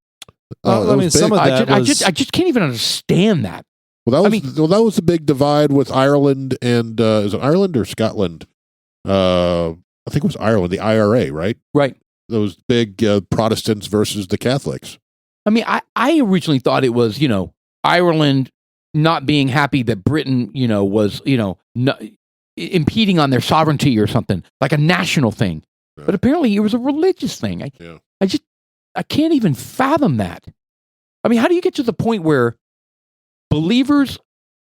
S3: I mean, some of that
S2: I just can't even understand that.
S1: Well, that was the big divide with Ireland and is it Ireland or Scotland? I think it was Ireland, the IRA, right?
S2: Right.
S1: Those big Protestants versus the Catholics.
S2: I mean, I originally thought it was, Ireland not being happy that Britain, was, impeding on their sovereignty or something, like a national thing. Yeah. But apparently it was a religious thing. I can't even fathom that. I mean, how do you get to the point where believers,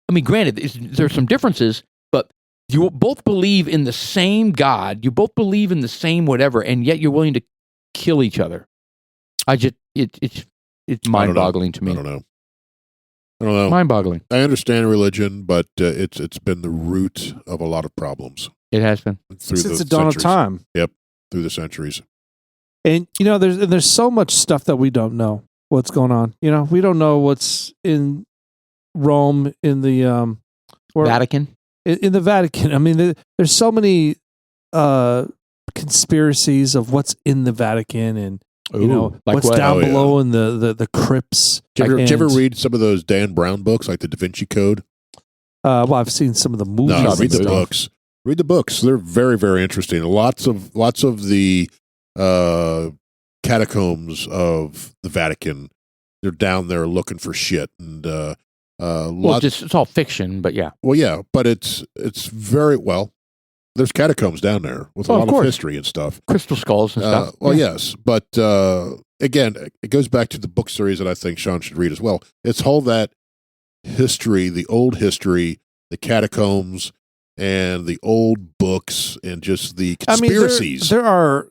S2: I mean, granted, there's some differences, but you both believe in the same God, you both believe in the same whatever, and yet you're willing to kill each other. It's mind-boggling to me.
S1: I don't know.
S2: Mind-boggling.
S1: I understand religion, but it's been the root of a lot of problems.
S2: It has been
S3: since the dawn of time.
S1: Yep, through the centuries.
S3: And there's so much stuff that we don't know what's going on. We don't know what's in Rome, in the
S2: Vatican.
S3: In the Vatican. I mean, there's so many conspiracies of what's in the Vatican, and like what's down below in the crypts.
S1: Did you ever read some of those Dan Brown books, like the Da Vinci Code?
S3: Well, I've seen some of the movies.
S1: No, read the books. Read the books. They're very, very interesting. Lots of the catacombs of the Vatican. They're down there looking for shit, and
S2: it's all fiction, but yeah.
S1: Well, yeah, but it's very well. There's catacombs down there with a lot of history and stuff,
S2: crystal skulls and stuff.
S1: Well, yes, but again, it goes back to the book series that I think Sean should read as well. It's all that history, the old history, the catacombs, and the old books, and just the conspiracies.
S3: There are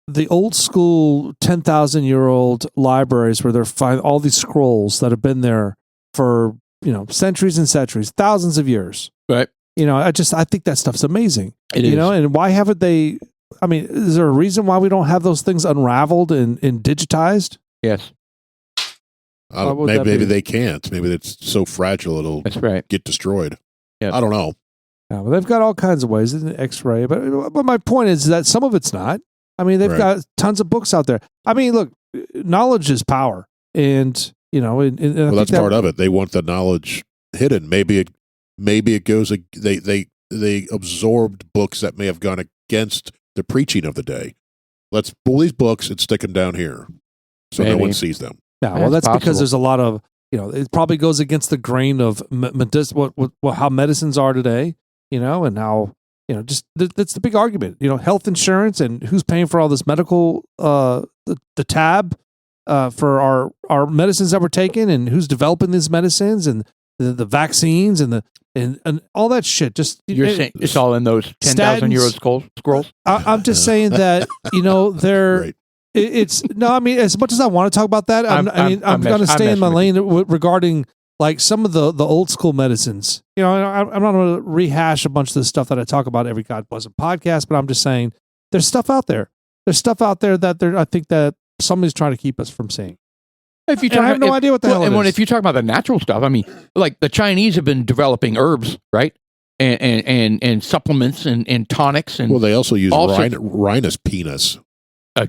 S3: the old school 10,000-year-old libraries where they find all these scrolls that have been there for centuries and centuries, thousands of years.
S2: Right.
S3: I think that stuff's amazing.
S2: It is.
S3: And why haven't they? I mean, is there a reason why we don't have those things unraveled and digitized?
S2: Yes.
S1: Maybe they can't. Maybe it's so fragile it'll get destroyed.
S2: Yep.
S1: I don't know.
S3: Yeah, well, they've got all kinds of ways in the X-ray, but my point is that some of it's not. I mean, they've got tons of books out there. I mean, look, knowledge is power, and
S1: that's part of it. They want the knowledge hidden. Maybe it goes. They absorbed books that may have gone against the preaching of the day. Let's pull these books and stick them down here, so no one sees them.
S3: Yeah, well, that's because there's a lot of it probably goes against the grain of how medicines are today. And how that's the big argument. Health insurance and who's paying for all this medical the tab for our medicines that we're taking, and who's developing these medicines, and the vaccines and all that shit. Just
S2: you're saying it's all in those 10,000-year-old scrolls.
S3: I'm just saying that they're.
S1: Right.
S3: It's no. I mean, as much as I want to talk about that, I'm going to stay in my lane regarding like some of the old school medicines. I'm not going to rehash a bunch of the stuff that I talk about every God Bless podcast, but I'm just saying there's stuff out there. There's stuff out there that I think that somebody's trying to keep us from seeing. I have no idea what the hell it is.
S2: If you talk about the natural stuff, I mean, like the Chinese have been developing herbs, right? And supplements and tonics. And
S1: they also use rhinus penis.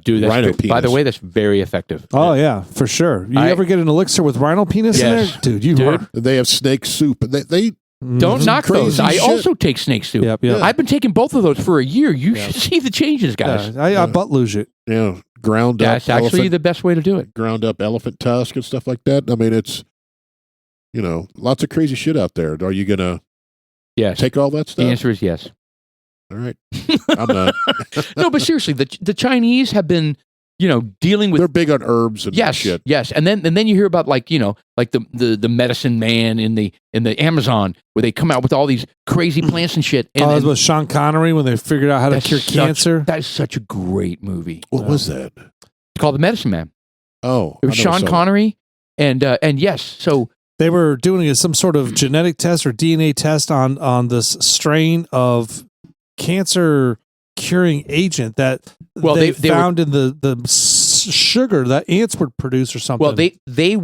S2: Dude, by the way, that's very effective.
S3: Oh, yeah, for sure. You ever get an elixir with rhino penis in there? Dude,
S1: They have snake soup. They
S2: don't knock those. I also take snake soup.
S3: Yep.
S2: I've been taking both of those for a year. You should see the changes, guys.
S3: Yeah, I butt luge it.
S1: Yeah, ground up.
S2: That's actually the best way to do it.
S1: Ground up elephant tusk and stuff like that. I mean, it's lots of crazy shit out there. Are you gonna take all that stuff?
S2: The answer is yes.
S1: All right, I'm not.
S2: No, but seriously, the Chinese have been, dealing with.
S1: They're big on herbs and shit.
S2: Yes, and then you hear about like the medicine man in the Amazon where they come out with all these crazy plants and shit. And
S3: it was with Sean Connery when they figured out how to cure cancer.
S2: That is such a great movie.
S1: What was that?
S2: It's called The Medicine Man.
S1: Oh,
S2: it was Sean Connery, and yes, so.
S3: They were doing some sort of genetic test or DNA test on this strain of cancer curing agent that they found in the sugar that ants would produce or something.
S2: Well, they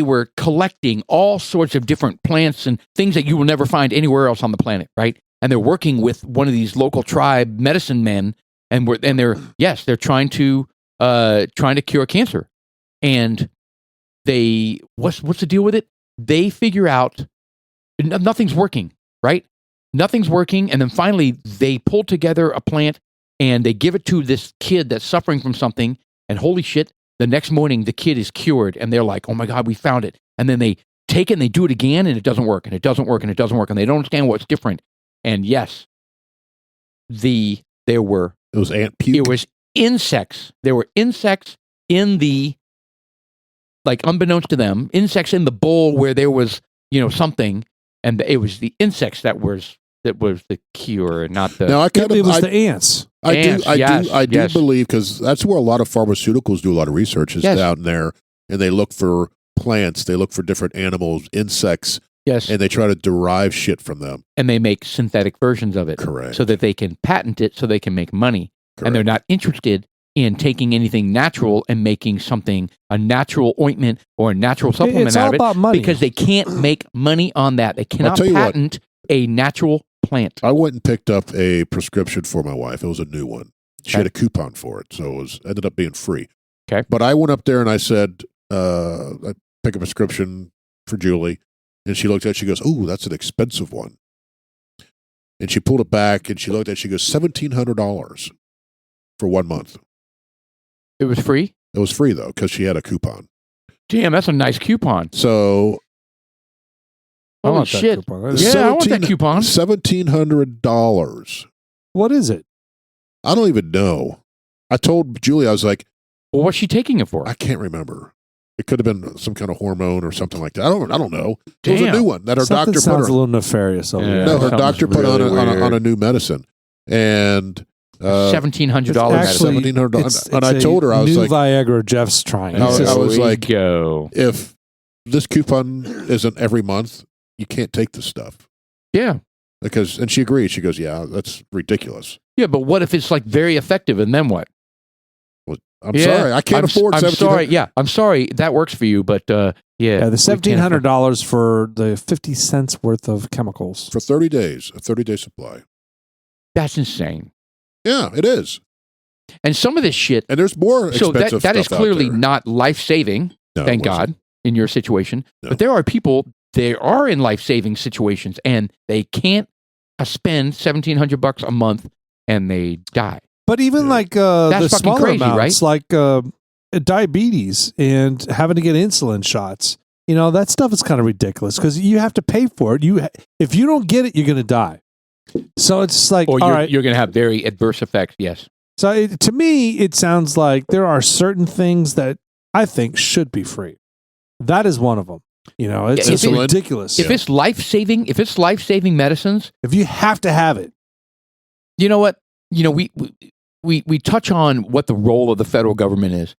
S2: were collecting all sorts of different plants and things that you will never find anywhere else on the planet, right? And they're working with one of these local tribe medicine men, and they're trying to cure cancer. And what's the deal with it? They figure out nothing's working, right? Nothing's working, and then finally they pull together a plant and they give it to this kid that's suffering from something, and holy shit, the next morning the kid is cured, and they're like, oh my God, we found it. And then they take it and they do it again, and it doesn't work, and it doesn't work, and it doesn't work, and they don't understand what's different. And yes, it was ant puke. It was insects. There were insects in the like unbeknownst to them, insects in the bowl where there was, something, and it was the insects that was the cure, not the.
S1: Now
S3: it was the ants.
S1: I do believe, because that's where a lot of pharmaceuticals do a lot of research is down there, and they look for plants, they look for different animals, insects.
S2: Yes.
S1: And they try to derive shit from them.
S2: And they make synthetic versions of it.
S1: Correct.
S2: So that they can patent it so they can make money.
S1: Correct.
S2: And they're not interested in taking anything natural and making something, a natural ointment or a natural supplement
S3: it's
S2: out
S3: all
S2: of it.
S3: about money.
S2: Because they can't make money on that. They cannot patent a natural plant.
S1: I went and picked up a prescription for my wife. It was a new one. She had a coupon for it. So it ended up being free.
S2: Okay.
S1: But I went up there and I said, I pick a prescription for Julie. And she looked at it, she goes, "Ooh, that's an expensive one." And she pulled it back and she looked at it, she goes, $1,700 for 1 month.
S2: It was free?
S1: It was free, though, because she had a coupon.
S2: Damn, that's a nice coupon.
S1: So.
S2: Holy shit. I want that coupon.
S1: $1,700.
S3: What is it?
S1: I don't even know. I told Julie, I was like.
S2: Well, what's she taking it for?
S1: I can't remember. It could have been some kind of hormone or something like that. I don't know.
S2: Damn.
S1: It was a new one that her
S3: Something
S1: doctor
S3: sounds
S1: put her.
S3: a little nefarious over there.
S1: No, her doctor put
S2: really
S1: on a new medicine, and
S2: $1,700.
S1: $1,700. And I told her, I was
S3: new
S1: like,
S3: Viagra Jeff's trying.
S1: I was like,
S2: go.
S1: If this coupon isn't every month, you can't take this stuff.
S2: Yeah,
S1: and she agreed. She goes, "Yeah, that's ridiculous."
S2: Yeah, but what if it's like very effective, and then what?
S1: I'm sorry, I can't afford.
S2: I'm sorry. Yeah, I'm sorry. That works for you, but
S3: the $1,700 for the 50 cents worth of chemicals
S1: for 30 days, a 30-day supply.
S2: That's insane.
S1: Yeah, it is.
S2: And some of this shit,
S1: and there's more expensive
S2: so that is
S1: stuff
S2: clearly
S1: out there.
S2: not life-saving.
S1: No,
S2: thank God in your situation.
S1: No.
S2: But there are people. They are in life-saving situations, and they can't spend $1,700 a month, and they die.
S3: But even like the smaller
S2: crazy,
S3: amounts,
S2: right?
S3: like diabetes and having to get insulin shots, that stuff is kind of ridiculous because you have to pay for it. If you don't get it, you're going to die. So it's like,
S2: or
S3: all
S2: you're going to have very adverse effects. Yes.
S3: So to me, it sounds like there are certain things that I think should be free. That is one of them. It's ridiculous.
S2: If it's life-saving medicines,
S3: if you have to have it,
S2: you know what? We touch on what the role of the federal government is.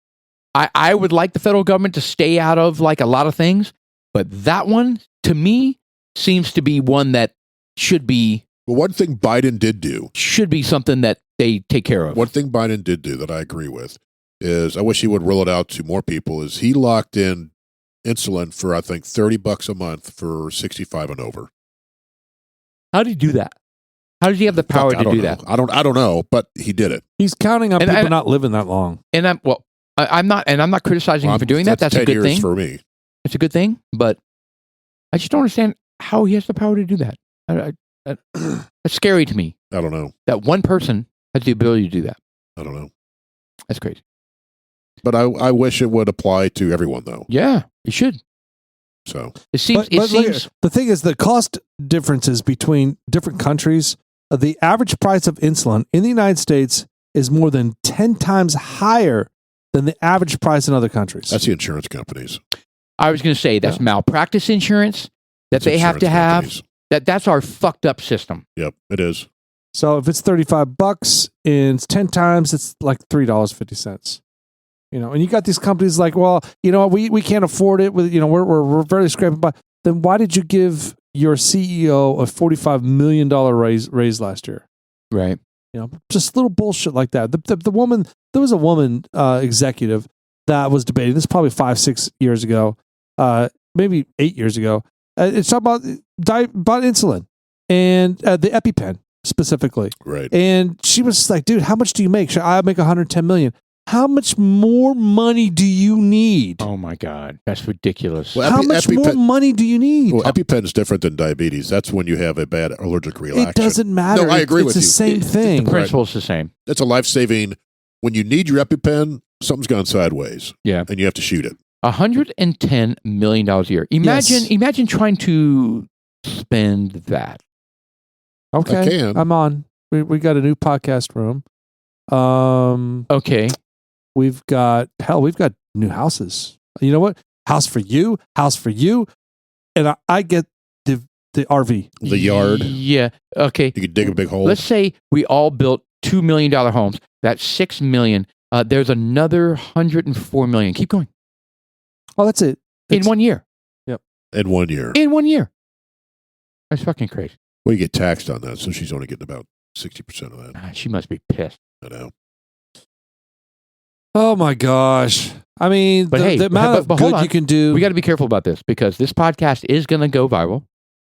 S2: I would like the federal government to stay out of like a lot of things, but that one to me seems to be one that should be.
S1: Well, one thing Biden did do
S2: should be something that they take care of.
S1: One thing Biden did do that I agree with is, I wish he would roll it out to more people, is he locked in insulin for I think $30 a month for 65 and over.
S2: How did he do that? How does he have the power to do that?
S1: I don't know, but he did it.
S3: He's counting on people not living that long.
S2: And I'm not criticizing him for doing that. That's a good thing
S1: for me.
S2: It's a good thing, but I just don't understand how he has the power to do that. That's scary to me.
S1: I don't know.
S2: That one person has the ability to do that.
S1: I don't know.
S2: That's crazy.
S1: But I wish it would apply to everyone, though.
S2: Yeah, it should.
S1: So
S2: it seems.
S3: The thing is, the cost differences between different countries. The average price of insulin in the United States is more than 10 times higher than the average price in other countries.
S1: That's the insurance companies.
S2: I was going to say that's malpractice insurance that they have to have. That's our fucked up system.
S1: Yep, it is.
S3: So if it's $35 and it's 10 times, it's like $3.50. And you got these companies like, well, we can't afford it. With we're very scraping by. Then why did you give your CEO a $45 million raise last year?
S2: Right.
S3: Just little bullshit like that. The woman, there was a woman executive that was debating. This is probably 5-6 years ago, maybe 8 years ago. It's about insulin and the EpiPen specifically.
S1: Right.
S3: And she was like, dude, how much do you make? I make $110 million. How much more money do you need?
S2: Oh my God, that's ridiculous.
S3: Well, how much more money do you need?
S1: Well, EpiPen is different than diabetes. That's when you have a bad allergic reaction.
S3: It doesn't matter.
S1: No, I agree with you.
S3: It's the same thing.
S2: The principle is the same.
S1: It's a life-saving. When you need your EpiPen, something's gone sideways.
S2: Yeah,
S1: and you have to shoot it.
S2: $110 million a year. Imagine trying to spend that.
S3: Okay,
S1: I can.
S3: I'm on. We got a new podcast room.
S2: Okay.
S3: We've got new houses. You know what? house for you, and I get the RV.
S1: The yard.
S2: Yeah. Okay.
S1: You could dig a big hole.
S2: Let's say we all built $2 million homes. That's $6 million. There's another $104 million. Keep going.
S3: Oh, that's it.
S2: In 1 year.
S1: In 1 year.
S2: In 1 year. That's fucking crazy.
S1: Well, you get taxed on that, so she's only getting about 60% of that.
S2: She must be pissed.
S1: I know.
S3: Oh my gosh! I mean,
S2: But
S3: the,
S2: hey,
S3: the amount of
S2: but hold
S3: good
S2: on.
S3: you can do.
S2: We got to be careful about this because this podcast is going to go viral,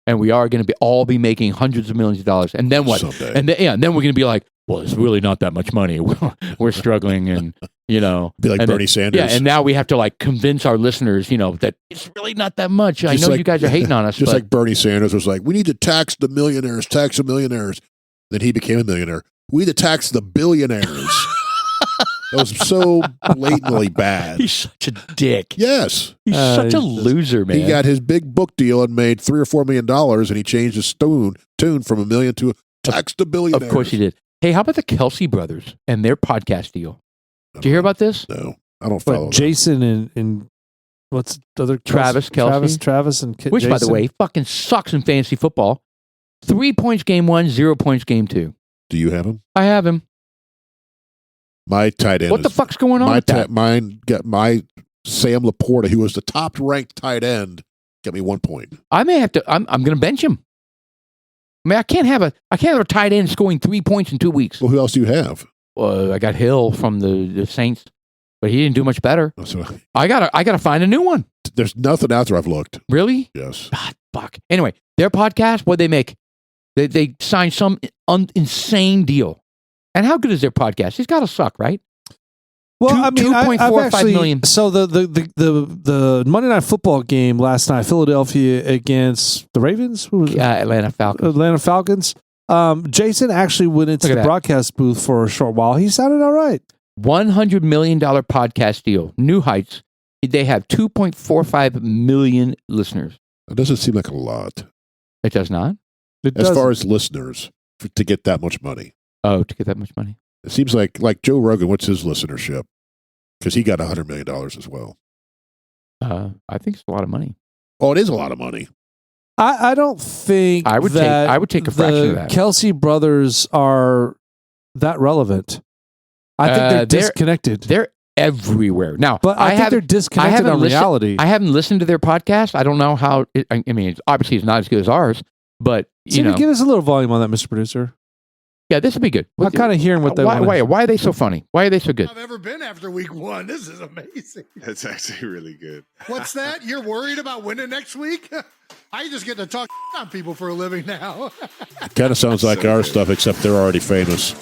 S2: and we are going to all be making hundreds of millions of dollars. And then what?
S1: Someday.
S2: And then we're going to be like, well, it's really not that much money. We're struggling, and
S1: Be like
S2: and
S1: Bernie
S2: then,
S1: Sanders.
S2: Yeah, and now we have to like convince our listeners, that it's really not that much. I
S1: Just
S2: know
S1: like-
S2: you guys are hating on us,
S1: Just
S2: but
S1: like Bernie Sanders was like, we need to tax the millionaires, tax the millionaires. Then he became a millionaire. We need to tax the billionaires. That was so blatantly bad.
S2: he's such a dick.
S1: Yes.
S2: He's such a loser, man.
S1: He got his big book deal and made $3 or $4 million, and he changed his tune from $1 million to tax the billionaires.
S2: Of course he did. Hey, how about the Kelsey brothers and their podcast deal? Did you hear about this?
S1: No, I don't follow
S3: But
S1: that.
S3: Jason and what's the other
S2: Travis Kelce?
S3: Travis and
S2: Which, by the
S3: Jason.
S2: way, fucking sucks in fantasy football. 3 points game 1, 0 points game 2.
S1: Do you have him?
S2: I have him.
S1: My tight end.
S2: What the fuck's going on with that?
S1: Mine got my Sam Laporta, who was the top ranked tight end, got me 1 point.
S2: I may have to. I'm going to bench him. I mean, I can't have a tight end scoring 3 points in 2 weeks.
S1: Well, who else do you have?
S2: I got Hill from the Saints, but he didn't do much better.
S1: So,
S2: I gotta find a new one.
S1: there's nothing out there. I've looked.
S2: Really?
S1: Yes.
S2: God, fuck. Anyway, their podcast, what they make? They signed some insane deal. And how good is their podcast? It's got to suck, right?
S3: Well,
S2: Two-
S3: I mean, I've
S2: 2.45
S3: actually,
S2: million.
S3: So the Monday Night Football game last night, Philadelphia against the Ravens, who was it?
S2: Atlanta Falcons.
S3: Atlanta Falcons. Jason actually went into
S2: Look at
S3: the
S2: that.
S3: broadcast booth for a short while. He sounded all right.
S2: $100 million podcast deal. New heights. They have 2.45 million listeners.
S1: It doesn't seem like a lot
S2: It does not?
S1: as far as listeners to get that much money.
S2: Oh, to get that much money.
S1: It seems like Joe Rogan. What's his listenership? Because he got $100 million as well.
S2: I think it's a lot of money.
S1: Oh, it is a lot of money.
S3: I don't think
S2: I would take a fraction of that.
S3: Kelsey brothers are that relevant. I think they're disconnected.
S2: They're everywhere. Now,
S3: But I think they're disconnected on reality.
S2: I haven't listened to their podcast. I don't know how. I mean, obviously, it's not as good as ours, but
S3: So give us a little volume on that, Mr. Producer.
S2: yeah, this would be good.
S3: I'm kind of hearing what they
S2: why,
S3: want.
S2: why are they so funny? Why are they so good?
S4: I've ever been after week 1. This is amazing.
S5: That's actually really good.
S4: What's that? You're worried about winning next week? I just get to talk on people for a living now.
S1: It kind of sounds like
S5: So
S1: our
S5: good.
S1: stuff, except they're already famous,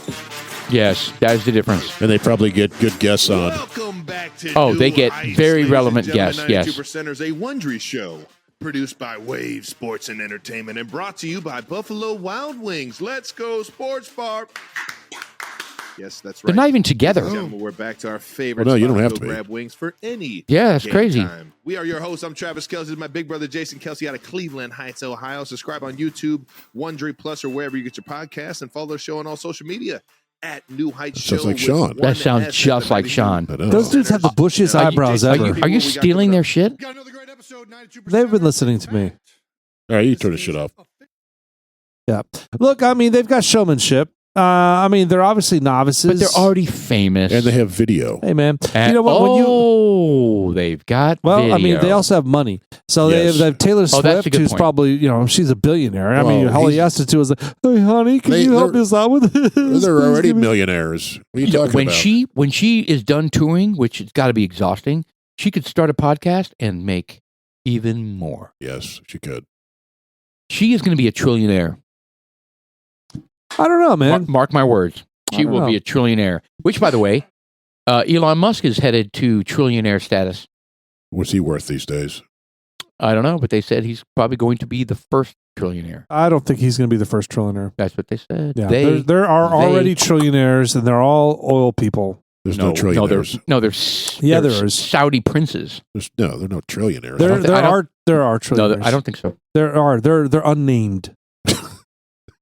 S2: Yes, that is the difference.
S1: and they probably get good guests on.
S5: Welcome back to
S2: Oh,
S5: New
S2: they get
S5: Heights,
S2: very
S5: ladies
S2: relevant
S5: and gentlemen.
S2: guests, yes.
S5: 92%ers, a Wondery show produced by Wave Sports and Entertainment and brought to you by Buffalo Wild Wings. Let's go Sports Bar. Yes, that's right.
S2: They're not even together.
S5: Ladies and gentlemen, we're back to our favorite
S1: Well, no, you
S5: spot
S1: don't have
S5: go
S1: to be.
S5: grab wings for any
S2: Yeah, that's
S5: game
S2: crazy.
S5: time. We are your hosts. I'm Travis Kelce. This is my big brother Jason Kelce out of Cleveland Heights, Ohio. Subscribe on YouTube, Wondery Plus, or wherever you get your podcasts, and follow the show on all social media at New Heights
S1: That sounds
S5: Show.
S1: like
S5: with
S1: Sean.
S5: one
S2: That sounds
S5: S
S2: just
S5: at the
S2: like
S5: beginning.
S2: Sean.
S1: I know.
S3: Those dudes have the bushiest eyebrows
S2: Are
S3: ever.
S2: you, are you stealing their shit?
S4: Got another great episode, 92%.
S3: They've been listening to me.
S1: All right, you turn this shit off.
S3: Yeah. Look, I mean, they've got showmanship. I mean, they're obviously novices.
S2: But they're already famous.
S1: And they have video.
S3: Hey, man.
S2: And-
S3: you know what?
S2: they've got
S3: Well, I mean,
S2: video.
S3: they also have money. So
S1: Yes.
S3: they have Taylor
S2: Oh, that's a
S3: Swift,
S2: good
S3: who's
S2: point.
S3: probably, she's a billionaire. I mean,
S1: Well,
S3: all he
S1: he's-
S3: has to do is like, hey, honey, can you help
S1: they're-
S3: us out with this?
S1: They're
S3: Please
S1: already
S3: give me-"
S1: millionaires. What are you talking
S2: when
S1: about?
S2: when she is done touring, which has got to be exhausting, she could start a podcast and make even more.
S1: Yes, she could.
S2: She is going to be a trillionaire.
S3: I don't know, man.
S2: Mark my words.
S3: I
S2: She
S3: don't
S2: will
S3: know.
S2: be a trillionaire. Which, by the way, Elon Musk is headed to trillionaire status.
S1: What's he worth these days?
S2: I don't know, but they said he's probably going to be the first trillionaire.
S3: I don't think he's going to be the first trillionaire.
S2: That's what they said.
S3: Yeah,
S2: They,
S3: there are already trillionaires, and they're all oil people.
S1: There's no,
S2: they're,
S1: trillionaires.
S3: Yeah,
S2: they're
S3: there is.
S2: Saudi princes.
S1: They're no trillionaires.
S3: There
S2: I don't-
S3: are
S2: No,
S3: trillionaires.
S2: I don't think so.
S3: There are. They're unnamed.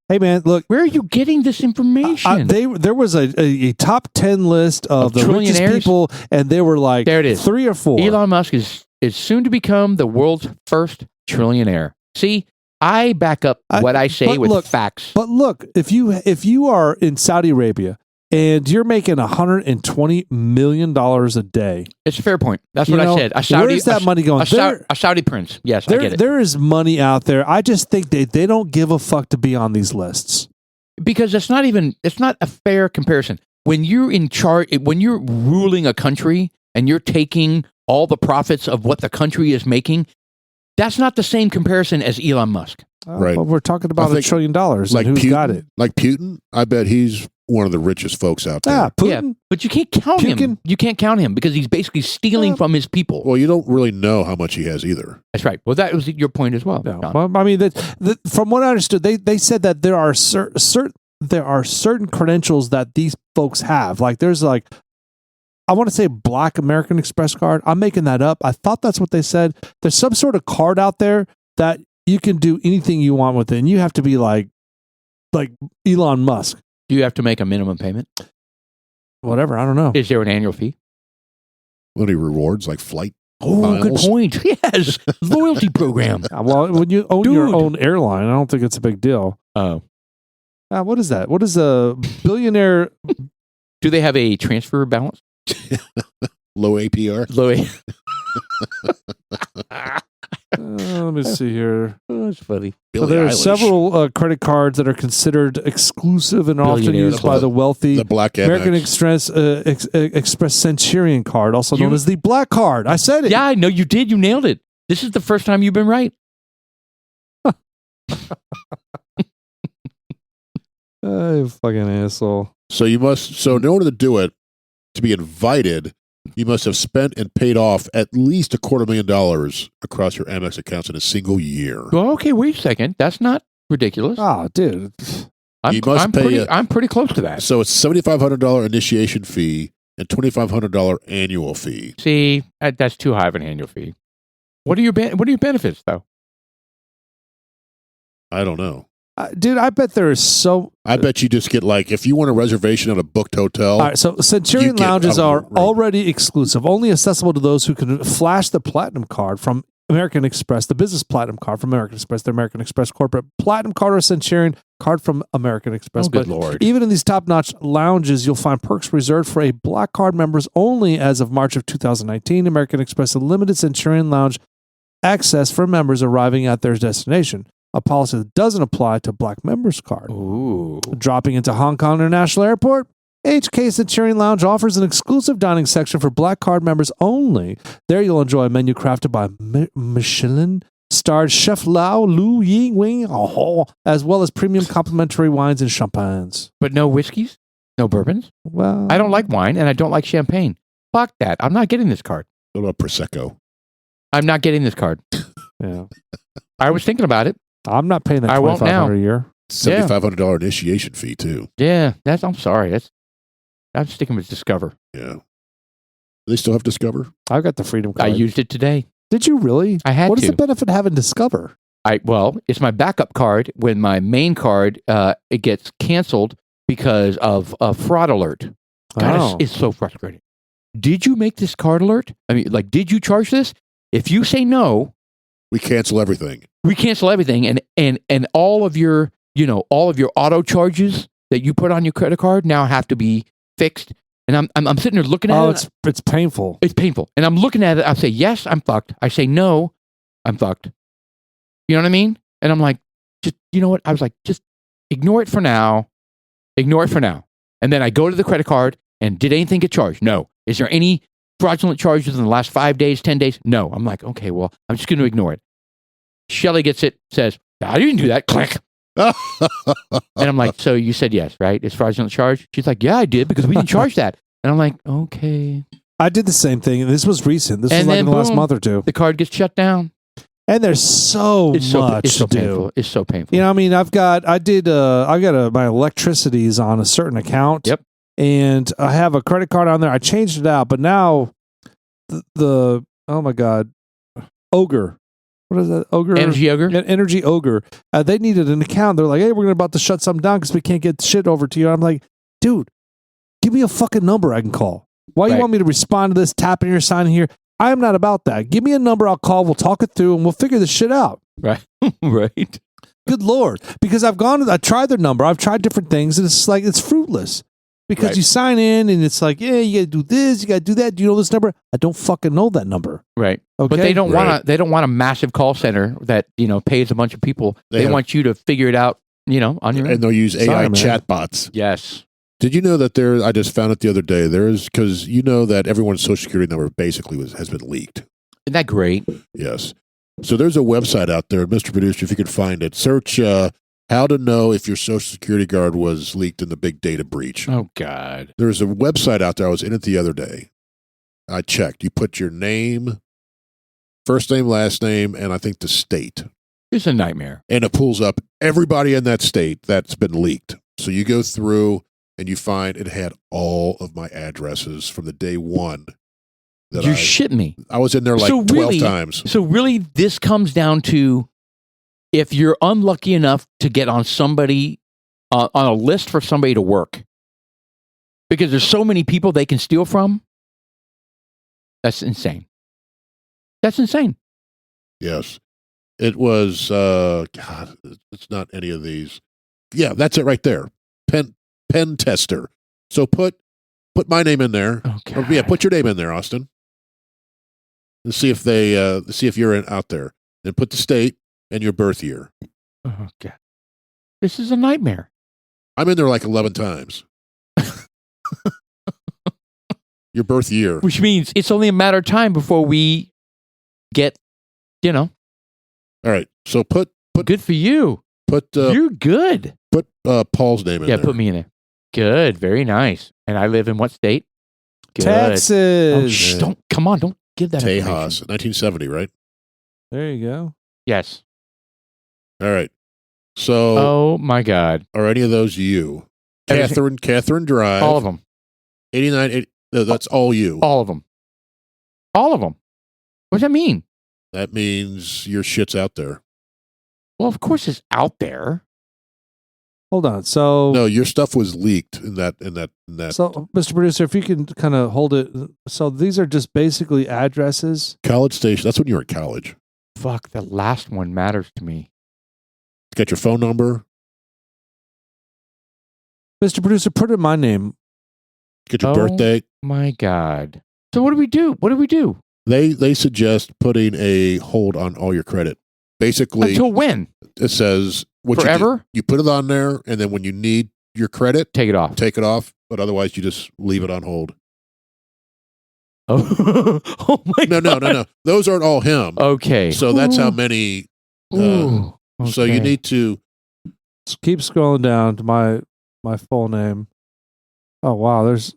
S3: Hey, man, look.
S2: Where are you getting this information?
S3: There was a top 10 list of the richest
S2: trillionaires?
S3: people, and they were like
S2: There it is.
S3: 3 or 4.
S2: Elon Musk is is soon to become the world's first trillionaire. See, I back up what I say with facts.
S3: But look, if you are in Saudi Arabia and you're making $120 million a day,
S2: it's a fair point. That's what I said.
S3: Where's that money going?
S2: A Saudi prince. Yes, I get it.
S3: There is money out there. I just think they don't give a fuck to be on these lists.
S2: Because it's not a fair comparison. When you're in charge, when you're ruling a country and you're taking all the profits of what the country is making, that's not the same comparison as Elon Musk.
S1: Right.
S3: Well, we're talking about $1 trillion. Like who's
S1: Putin,
S3: got it?
S1: Like Putin, I bet he's one of the richest folks out there.
S3: Putin.
S2: Yeah, but you can't count him. You can't count him because he's basically stealing from his people.
S1: Well, you don't really know how much he has either.
S2: That's right. Well, that was your point as well.
S3: No. Well, I mean, from what I understood, they said that there are certain credentials that these folks have. Like there's I want to say Black American Express card. I'm making that up. I thought that's what they said. There's some sort of card out there that you can do anything you want with it, and you have to be like Elon Musk.
S2: Do you have to make a minimum payment?
S3: Whatever. I don't know.
S2: Is there an annual fee?
S1: Any rewards like flight?
S2: Oh,
S1: miles?
S2: Good point. Yes, loyalty program.
S3: Well, when you own your own airline, I don't think it's a big deal.
S2: Oh,
S3: what is that? What is a billionaire?
S2: Do they have a transfer balance?
S1: Low APR?
S3: Let me see here.
S2: Oh, that's funny.
S3: So there are several credit cards that are considered exclusive and often used by the wealthy.
S1: The Black
S3: American Express Centurion card, also known as the Black Card. I said it.
S2: Yeah, I know you did. You nailed it. This is the first time you've been right.
S3: You fucking asshole.
S1: So in order to do it, to be invited, you must have spent and paid off at least $250,000 across your Amex accounts in a single year.
S2: Well, okay, wait a second. That's not ridiculous.
S3: Oh, dude.
S2: I'm pretty close to that.
S1: So it's $7,500 initiation fee and $2,500 annual fee.
S2: See, that's too high of an annual fee. What are your benefits though?
S1: I don't know.
S3: Dude, I bet there is
S1: I bet you just get if you want a reservation at a booked hotel.
S3: All right, so Centurion lounges are already exclusive, only accessible to those who can flash the Platinum card from American Express, the business Platinum card from American Express, the American Express corporate Platinum card or Centurion card from American Express.
S2: Oh, good Lord.
S3: Even in these top-notch lounges, you'll find perks reserved for a Black Card members only as of March of 2019. American Express limited Centurion lounge access for members arriving at their destination. A policy that doesn't apply to Black members card.
S2: Ooh.
S3: Dropping into Hong Kong International Airport, HK Centurion Lounge offers an exclusive dining section for Black Card members only. There you'll enjoy a menu crafted by Michelin-starred Chef Lao Lu Ying Wing, as well as premium complimentary wines and champagnes.
S2: But no whiskeys? No bourbons?
S3: Well,
S2: I don't like wine and I don't like champagne. Fuck that. I'm not getting this card.
S1: What about Prosecco?
S2: I'm not getting this card.
S3: Yeah.
S2: I was thinking about it.
S3: I'm not paying that $2,500 a year.
S1: $7,500 initiation fee too.
S2: Yeah, I'm sorry. I'm sticking with Discover.
S1: Yeah. They still have Discover?
S3: I've got the Freedom card.
S2: I used it today.
S3: Did you really?
S2: I had to.
S3: What is the benefit of having Discover?
S2: Well, it's my backup card when my main card it gets canceled because of a fraud alert. God, it's so frustrating. Did you make this card alert? I mean, did you charge this? If you say no,
S1: we cancel everything.
S2: We cancel everything, and all of your auto charges that you put on your credit card now have to be fixed. And I'm sitting there looking at it.
S3: It's painful.
S2: It's painful, and I'm looking at it. I say yes, I'm fucked. I say no, I'm fucked. You know what I mean? And I'm like, just I was like, just ignore it for now. Ignore it for now. And then I go to the credit card, and did anything get charged? No. Is there any fraudulent charges in the last 5 days, 10 days? No. I'm like, okay, well, I'm just going to ignore it. Shelly gets it, says, I didn't do that. Click. And I'm like, so you said yes, right? It's fraudulent charge? She's like, yeah, I did because we didn't charge that. And I'm like, okay.
S3: I did the same thing. And this was recent. This was in the last month or two.
S2: The card gets shut down.
S3: And there's so much to do.
S2: Painful. It's so painful.
S3: I mean, I got my electricity's on a certain account.
S2: Yep.
S3: And I have a credit card on there. I changed it out, but now the oh my God, Ogre. What is that? Ogre?
S2: Energy Ogre?
S3: Energy Ogre. They needed an account. They're like, hey, we're about to shut something down because we can't get shit over to you. I'm like, dude, give me a fucking number I can call. Why you want me to respond to this, tapping your sign here? I am not about that. Give me a number, I'll call, we'll talk it through, and we'll figure this shit out.
S2: Right. Right.
S3: Good Lord. Because I tried their number, I've tried different things, and it's like, it's fruitless. Because
S1: Right.
S3: you sign in, and it's like, yeah, you got to do this, you got to do that. Do you know this number? I don't fucking know that number.
S2: Right.
S3: Okay?
S2: But they don't
S1: Right.
S2: want a massive call center that, pays a bunch of people. They
S1: have-
S2: want you to figure it out, on your own.
S1: And they'll use AI
S3: Sorry, man.
S1: chatbots.
S2: Yes.
S1: Did you know that I just found it the other day, because you know that everyone's social security number basically has been leaked.
S2: Isn't that great?
S1: Yes. So there's a website out there, Mr. Producer, if you could find it. Search how to know if your social security card was leaked in the big data breach.
S2: Oh, God.
S1: There's a website out there. I was in it the other day. I checked. You put your name, first name, last name, and I think the state.
S2: It's a nightmare.
S1: And it pulls up everybody in that state that's been leaked. So you go through and you find it had all of my addresses from the day one. That
S2: You shit me.
S1: I was in there like
S2: So
S1: 12
S2: really-
S1: times.
S2: So really, this comes down to if you're unlucky enough to get on somebody on a list for somebody to work, because there's so many people they can steal from. That's insane. That's insane.
S1: Yes. It was, God, it's not any of these. Yeah, that's it right there. Pen tester. So put my name in there.
S2: Okay.
S1: Or, yeah, put your name in there, Austin. And see if you're out there. Then put the state and your birth year.
S2: Okay. This is a nightmare.
S1: I'm in there like 11 times. Your birth year.
S2: Which means it's only a matter of time before we get,
S1: All right. So put
S2: good for you. You're good.
S1: put Paul's name in
S2: Yeah,
S1: there.
S2: put me in there. Good. Very nice. And I live in what state? Good.
S3: Texas.
S2: Oh, don't give that information.
S1: Tejas, 1970, right?
S3: There you go.
S2: Yes.
S1: All right. So
S2: Oh my God.
S1: are any of those you?
S2: Everything.
S1: Catherine Drive.
S2: All of them.
S1: 89. No, that's all you.
S2: All of them. All of them. What does that mean?
S1: That means your shit's out there.
S2: Well, of course it's out there.
S3: Hold on. So,
S1: No, your stuff was leaked in that.
S3: so Mr. Producer, if you can kind of hold it. So these are just basically addresses.
S1: College Station. That's when you were in college.
S2: Fuck, the last one matters to me.
S1: Got your phone number.
S3: Mr. Producer, put in my name.
S1: Get your
S2: Oh.
S1: birth date.
S2: My God. So what do we do? What do we do?
S1: They suggest putting a hold on all your credit. Basically,
S2: Until when?
S1: it says what
S2: Forever?
S1: You put it on there, and then when you need your credit,
S2: Take it off.
S1: take it off. But otherwise, you just leave it on hold.
S2: Oh, oh my
S1: No,
S2: God.
S1: no. Those aren't all him.
S2: Okay.
S1: So that's how many.
S2: Ooh.
S1: So you
S2: Okay.
S1: need to.
S3: Keep scrolling down to my full name. Oh wow, there's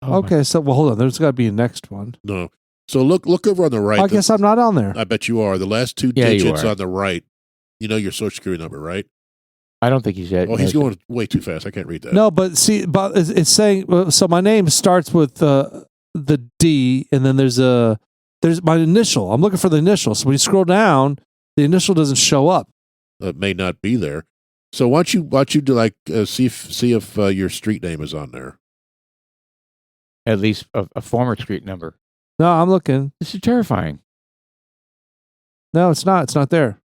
S2: Oh my-
S3: okay. So well, hold on. There's got to be a next one.
S1: No. So look over on the right.
S3: I guess I'm not on there.
S1: I bet you are. The last two
S2: Yeah, you
S1: digits
S2: are.
S1: on the right. You know your social security number, right?
S2: I don't think he's yet.
S1: Oh, he's going way too fast. I can't read that.
S3: No, but see, but it's saying so. My name starts with the D, and then there's my initial. I'm looking for the initial. So when you scroll down, the initial doesn't show up.
S1: It may not be there. So why don't you do like see if your street name is on there?
S2: At least a former street number.
S3: No, I'm looking.
S2: This is terrifying.
S3: No, it's not. It's not there.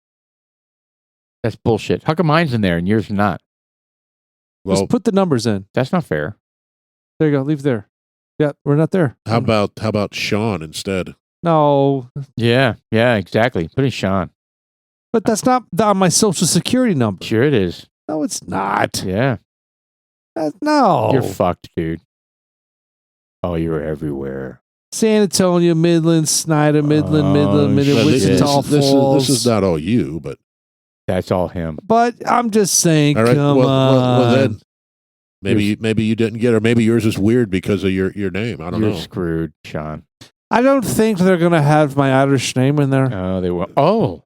S2: That's bullshit. How come mine's in there and yours not?
S1: Well,
S3: Just put the numbers in.
S2: That's not fair.
S3: There you go. Leave there. Yeah, we're not there.
S1: how about Sean instead?
S3: No,
S2: Yeah, exactly. Put in Sean.
S3: but that's not on my social security number.
S2: Sure it is.
S3: No, it's not.
S2: Yeah.
S3: No.
S2: You're fucked, dude. Oh, you're everywhere.
S3: San Antonio, Midland, Snyder, Midland,
S2: Oh,
S3: Midland,
S2: shit.
S1: Well,
S3: Wichita Falls.
S1: this is not all you, but
S2: That's all him.
S3: But I'm just saying,
S1: all right.
S3: come
S1: well,
S3: on.
S1: well, then maybe you didn't get, or maybe yours is weird because of your name. I don't
S2: You're
S1: know.
S2: screwed, Sean.
S3: I don't think they're going to have my Irish name in there.
S2: Oh, they will. Oh,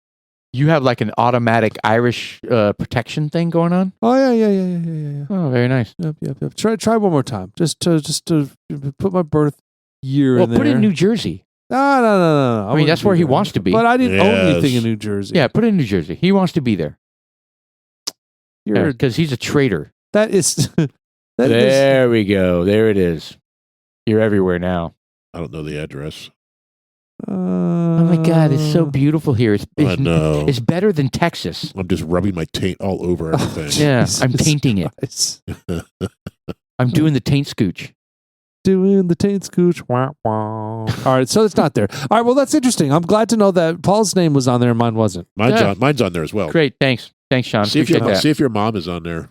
S2: you have like an automatic Irish protection thing going on?
S3: Oh, yeah.
S2: Oh, very nice.
S3: Yep. Try one more time. Just to put my birth year
S2: Well,
S3: in there.
S2: put it in New Jersey.
S3: No.
S2: I mean, that's where he wants to be.
S3: But I didn't own
S1: Yes.
S3: anything in New Jersey.
S2: Yeah, put it in New Jersey. He wants to be there.
S3: You're,
S2: Because he's a traitor.
S3: that is... that is
S2: There we go. There it is. You're everywhere now.
S1: I don't know the address.
S2: Oh my God, it's so beautiful here.
S1: I know.
S2: It's better than Texas.
S1: I'm just rubbing my taint all over everything.
S2: Yeah, I'm tainting it. I'm doing the taint scooch.
S3: Doing the taint scooch. Wah, wah. All right, so it's not there. All right, well, that's interesting. I'm glad to know that Paul's name was on there and mine wasn't.
S1: Mine's on there as well.
S2: Great, thanks, Sean.
S1: See if your mom is on there.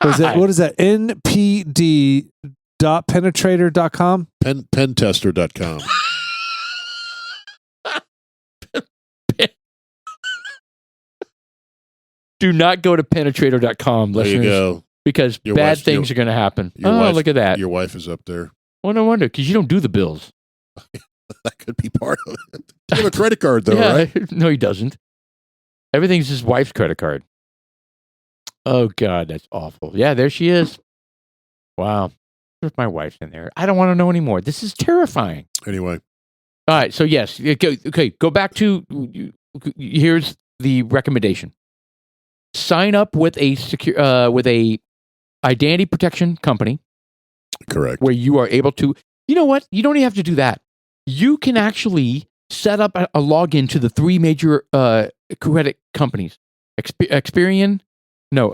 S3: What is that? npd.penetrator.com?
S1: Pentester.com.
S2: Do not go to penetrator.com,
S1: There
S2: listeners.
S1: you go.
S2: Because
S1: Your
S2: bad
S1: wife's-
S2: things are going to happen.
S1: Your
S2: Look at that.
S1: Your wife is up there.
S2: Well, no wonder, because you don't do the bills.
S1: That could be part of it. You have a credit card, though, right?
S2: No, he doesn't. Everything's his wife's credit card. Oh, God, that's awful. Yeah, there she is. Wow. There's my wife's in there. I don't want to know anymore. This is terrifying.
S1: Anyway.
S2: All right, so yes. Okay, go back to, here's the recommendation. Sign up with a identity protection company.
S1: Correct.
S2: Where you are able to, you know what? You don't even have to do that. You can actually set up a login to the three major credit companies. Experian. No.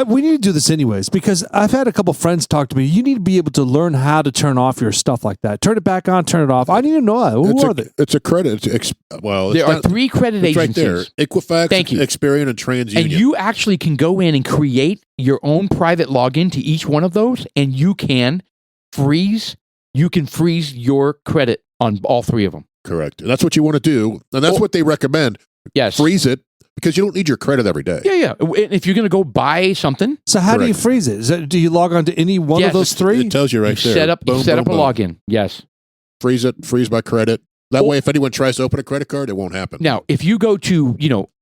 S3: We need to do this anyways because I've had a couple friends talk to me. You need to be able to learn how to turn off your stuff like that. Turn it back on, turn it off. I need to know that. Who are they?
S1: It's a credit.
S2: There are three credit agencies.
S1: Right there. Equifax,
S2: Thank you.
S1: Experian, and TransUnion.
S2: And you actually can go in and create your own private login to each one of those, and you can freeze your credit on all three of them.
S1: Correct. And that's what you want to do. And that's what they recommend.
S2: Yes.
S1: Freeze it because you don't need your credit every day.
S2: Yeah. If you're going to go buy something.
S3: So how do you freeze it? Do you log on to any one of those three?
S1: It tells you right there.
S2: Set up a login. Yes.
S1: Freeze it. Freeze my credit. That way, if anyone tries to open a credit card, it won't happen.
S2: Now, if you go to,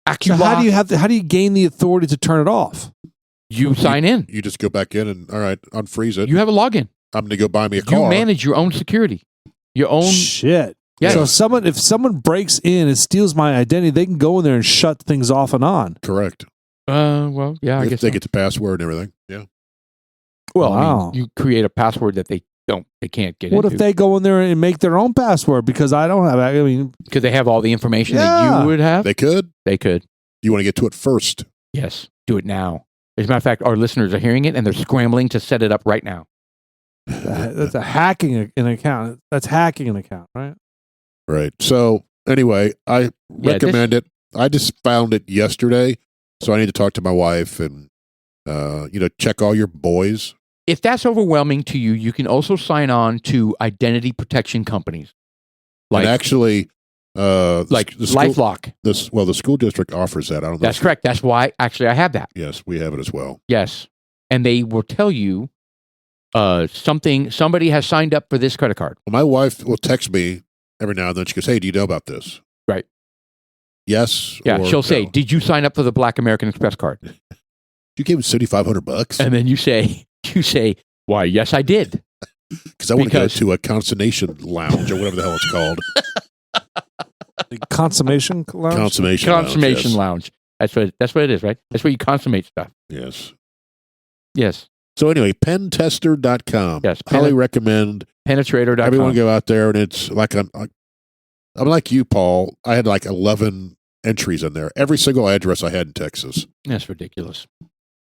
S2: AccuLock.
S3: So how do you gain the authority to turn it off?
S2: You sign in.
S1: You just go back in and, all right, unfreeze it.
S2: You have a login.
S1: I'm going to go buy me a car.
S2: You manage your own security. Your own.
S3: Shit.
S2: Yeah.
S3: So if someone breaks in and steals my identity, they can go in there and shut things off and on.
S1: Correct.
S2: Well, yeah, I guess
S1: they get the password and everything. Yeah.
S2: Well,
S3: wow.
S2: I mean, you create a password that they can't get
S3: What
S2: into.
S3: if they go in there and make their own password because I don't have,
S2: because they have all the information that you would have?
S1: They could. You want to get to it first.
S2: Yes. Do it now. As a matter of fact, our listeners are hearing it and they're scrambling to set it up right now.
S3: That's hacking an account. That's hacking an account, right?
S1: Right. So anyway, I recommend it. I just found it yesterday, so I need to talk to my wife and check all your boys.
S2: If that's overwhelming to you, you can also sign on to identity protection companies.
S1: Like actually,
S2: LifeLock.
S1: The school district offers that. I don't know.
S2: That's correct. That's why actually I have that.
S1: Yes, we have it as well.
S2: Yes, and they will tell you somebody has signed up for this credit card.
S1: Well, my wife will text me every now and then. She goes, "Hey, do you know about this?"
S2: Right.
S1: Yes.
S2: Yeah. She'll say, "Did you sign up for the Black American Express card?"
S1: You gave me $7,500,
S2: and then you say, "Why? Yes, I did."
S1: Because I want to go to a consummation lounge or whatever the hell it's called.
S3: Consummation lounge.
S2: Consummation lounge. That's what it is, right? That's where you consummate stuff.
S1: Yes.
S2: Yes.
S1: So anyway, pentester.com.
S2: Yes.
S1: Highly recommend.
S2: Penetrator.com.
S1: Everyone go out there, and it's like I'm like you, Paul. I had like 11 entries in there. Every single address I had in Texas.
S2: That's ridiculous.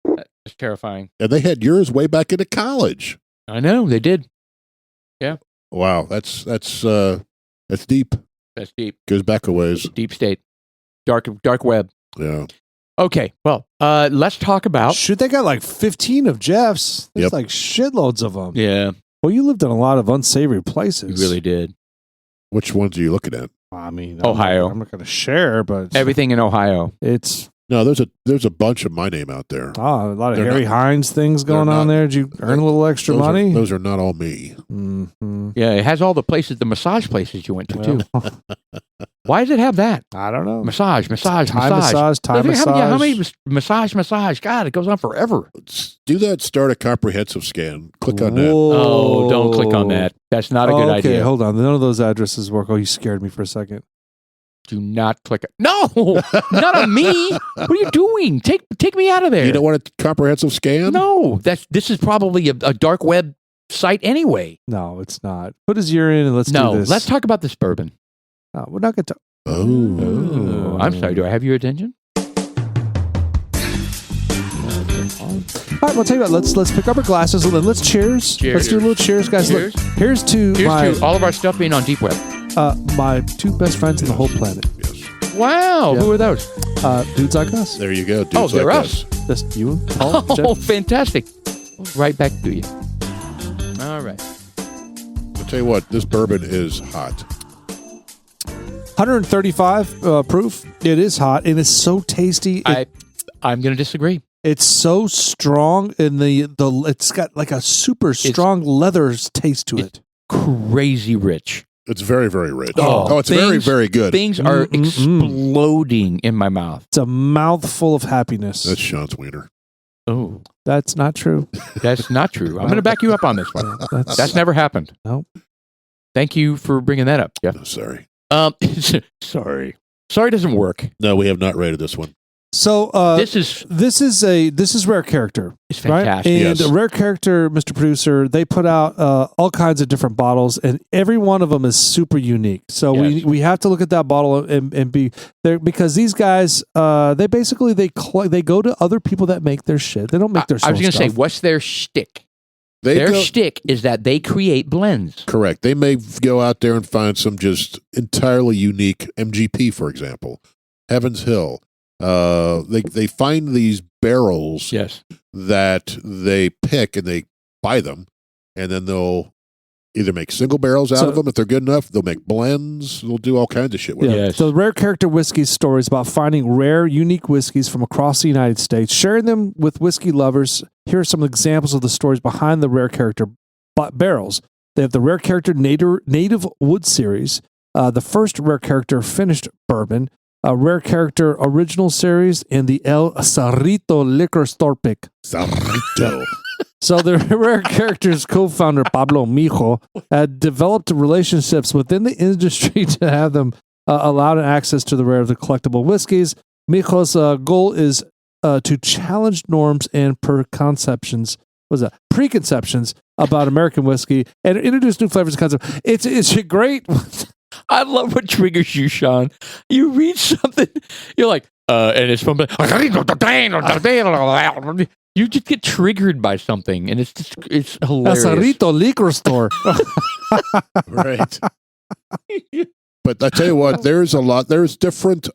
S2: That's terrifying.
S1: And they had yours way back into college.
S2: I know they did. Yeah.
S1: Wow, that's deep.
S2: That's deep.
S1: Goes back a ways.
S2: Deep state. Dark web.
S1: Yeah.
S2: Okay. Well, let's talk about.
S3: Shoot, they got like 15 of Jeff's. There's like shitloads of them.
S2: Yeah.
S3: Well, you lived in a lot of unsavory places.
S2: You really did.
S1: Which ones are you looking at?
S3: I mean,
S2: Ohio.
S3: I'm not going to share, but
S2: everything in Ohio.
S3: It's
S1: no. There's a bunch of my name out there.
S3: Oh, a lot of Harry Hines things going on there. Did you earn a little extra money?
S1: Those are not all me.
S3: Mm-hmm.
S2: Yeah, it has all the massage places you went to too. Why does it have that?
S3: I don't know.
S2: Massage.
S3: Time massage.
S2: Yeah, how many massage? God, it goes on forever.
S1: Do that. Start a comprehensive scan. Click on that.
S2: Oh, don't click on that. That's not a good idea.
S3: Okay, hold on. None of those addresses work. Oh, you scared me for a second.
S2: Do not click it. No, not on me. What are you doing? Take me out of there.
S1: You don't want a comprehensive scan?
S2: No, this is probably a dark web site anyway.
S3: No, it's not. Put his ear in and let's do this.
S2: Let's talk about this bourbon.
S3: No, we're not going to.
S2: Oh, I'm sorry. Do I have your attention?
S3: All right, well, tell you what. Let's pick up our glasses and then let's cheers.
S2: Cheers.
S3: Let's do a little cheers, guys.
S2: Cheers.
S3: Look, here's to
S2: all of our stuff being on Deep Web.
S3: my two best friends in the whole planet.
S1: Yes.
S2: Wow.
S3: Yeah.
S2: Who are those?
S3: Dudes like us.
S1: There you go. Dudes
S2: Oh, they're
S1: like
S2: us.
S3: Just you, Paul,
S2: Oh,
S3: Jeff.
S2: fantastic. Right back to you. All right.
S1: I'll tell you what, this bourbon is hot.
S3: 135 proof. It is hot and it's so tasty.
S2: I'm going to disagree.
S3: It's so strong, and it's got like a super strong leather taste to it.
S2: Crazy rich.
S1: It's very, very rich.
S2: Oh,
S1: It's very, very good.
S2: Things are exploding in my mouth.
S3: It's a mouthful of happiness.
S1: That's Sean's wiener.
S2: Oh,
S3: That's not true.
S2: that's not true. I'm going to back you up on this one.
S3: That's,
S2: That's never happened.
S3: Nope.
S2: Thank you for bringing that up, Jeff.
S1: No, sorry.
S2: Sorry. Sorry doesn't work.
S1: No, we have not rated this one.
S3: so.
S2: This is
S3: Rare Character,
S2: it's
S3: right?
S2: fantastic.
S3: And
S1: Yes.
S3: Rare Character, Mr. Producer, they put out all kinds of different bottles, and every one of them is super unique. So
S2: Yes.
S3: we have to look at that bottle and be there because these guys they basically they go to other people that make their shit. They don't make their.
S2: I was
S3: going to
S2: say, what's their shtick?
S1: They
S2: Their
S1: go,
S2: shtick is that they create blends.
S1: correct. They may go out there and find some just entirely unique MGP, for example, Heaven's Hill. They find these barrels
S2: Yes.
S1: that they pick and they buy them, and then they'll either make single barrels out of them if they're good enough. They'll make blends. They'll do all kinds of shit with
S3: Yeah.
S1: them.
S2: Yes.
S3: So Rare Character Whiskey stories about finding rare, unique whiskeys from across the United States, sharing them with whiskey lovers. Here are some examples of the stories behind the Rare Character barrels. They have the Rare Character Native Wood Series, the first Rare Character Finished Bourbon, a Rare Character Original Series, and the El Cerrito Liquor Store Pick.
S1: Sarrito.
S3: So the Rare Characters co-founder Pablo Mijo had developed relationships within the industry to have them allowed access to the rare of the collectible whiskeys. Mijo's goal is to challenge norms and preconceptions about American whiskey and introduce new flavors and concepts. It's a great.
S2: I love what triggers you, Sean. You read something, you're like, and it's from. You just get triggered by something, and it's
S3: El
S2: hilarious.
S3: Cerrito Liquor Store.
S1: Right. But I tell you what, there's different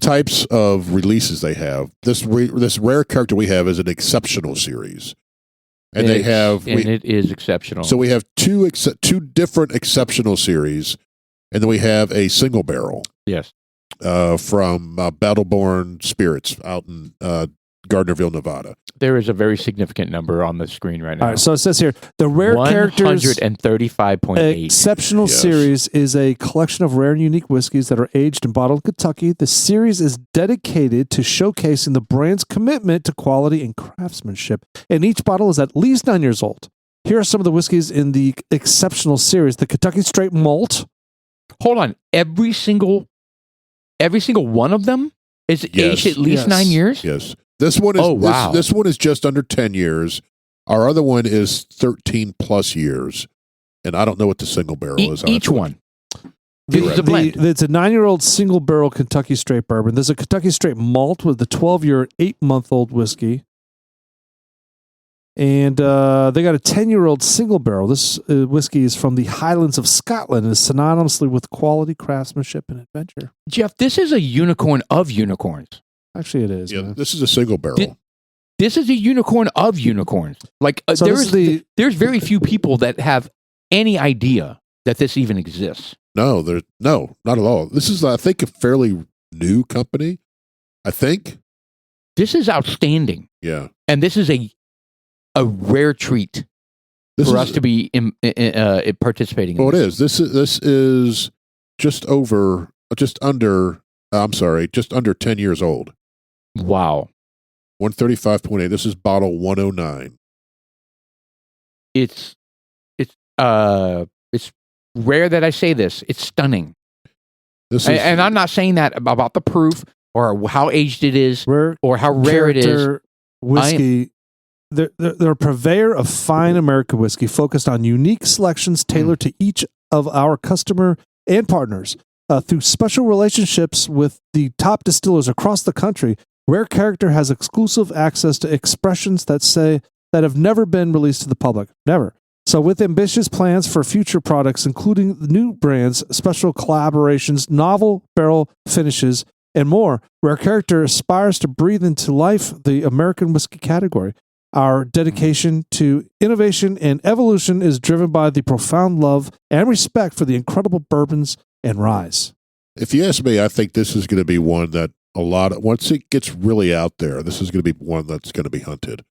S1: types of releases they have. This Rare Character we have is an exceptional series. And
S2: it is exceptional.
S1: So we have two different exceptional series, and then we have a single barrel.
S2: Yes.
S1: From Battleborn Spirits out in Gardnerville, Nevada.
S2: There is a very significant number on the screen right now.
S3: All right, so it says here the Rare Characters
S2: 135.8.
S3: Exceptional
S1: Yes.
S3: Series is a collection of rare and unique whiskeys that are aged and bottled in Kentucky. The series is dedicated to showcasing the brand's commitment to quality and craftsmanship, and each bottle is at least 9 years old. Here are some of the whiskeys in the Exceptional Series: the Kentucky Straight Malt.
S2: Hold on. Every single one of them is aged at least 9 years?
S1: Yes. This one is
S2: wow.
S1: this one is just under 10 years. Our other one is 13 plus years. And I don't know what the single barrel is.
S2: Each one.
S1: Correct.
S2: It's a blend.
S3: It's a 9-year-old single barrel Kentucky Straight Bourbon. There's a Kentucky Straight Malt with the 12-year, 8-month-old whiskey. And they got a 10-year-old single barrel. This whiskey is from the Highlands of Scotland and is synonymously with quality, craftsmanship, and adventure.
S2: Jeff, this is a unicorn of unicorns.
S3: Actually, it is.
S1: Yeah,
S3: Man.
S1: this is a single barrel.
S2: This is a unicorn of unicorns. Like
S3: So this is the-
S2: there's very few people that have any idea that this even exists.
S1: No, not at all. This is, I think, a fairly new company. I think.
S2: This is outstanding,
S1: Yeah.
S2: and this is a rare treat
S1: This
S2: for
S1: is,
S2: us to be participating in.
S1: Oh, it is. This is just under 10 years old.
S2: Wow.
S1: 135.8. This is bottle 109.
S2: It's rare that I say this. It's stunning.
S1: This is,
S2: And I'm not saying that about the proof or how aged it is
S3: Rare
S2: or how rare it is.
S3: Character whiskey they're a purveyor of fine American whiskey focused on unique selections tailored to each of our customer and partners. Through special relationships with the top distillers across the country, Rare Character has exclusive access to expressions that have never been released to the public. Never. So with ambitious plans for future products, including new brands, special collaborations, novel barrel finishes, and more, Rare Character aspires to breathe into life the American whiskey category. Our dedication to innovation and evolution is driven by the profound love and respect for the incredible bourbons and rye.
S1: If you ask me, I think this is going to be one that once it gets really out there, this is going to be one that's going to be hunted.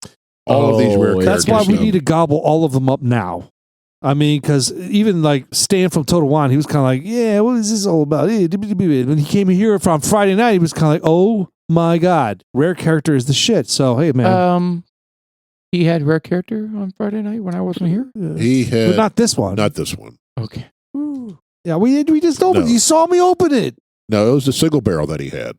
S1: All of these rare characters.
S3: That's why we need to gobble all of them up now. I mean, because even like Stan from Total Wine, he was kind of like, yeah, what is this all about? When he came here from Friday night, he was kind of like, oh my God, Rare Character is the shit. So, hey, man.
S2: He had Rare Character on Friday night when I wasn't here?
S1: He had.
S3: But not this one.
S1: Not this one.
S2: Okay.
S3: Ooh. Yeah, we just opened.
S1: No.
S3: You saw me open it.
S1: No, it was the single barrel that he had.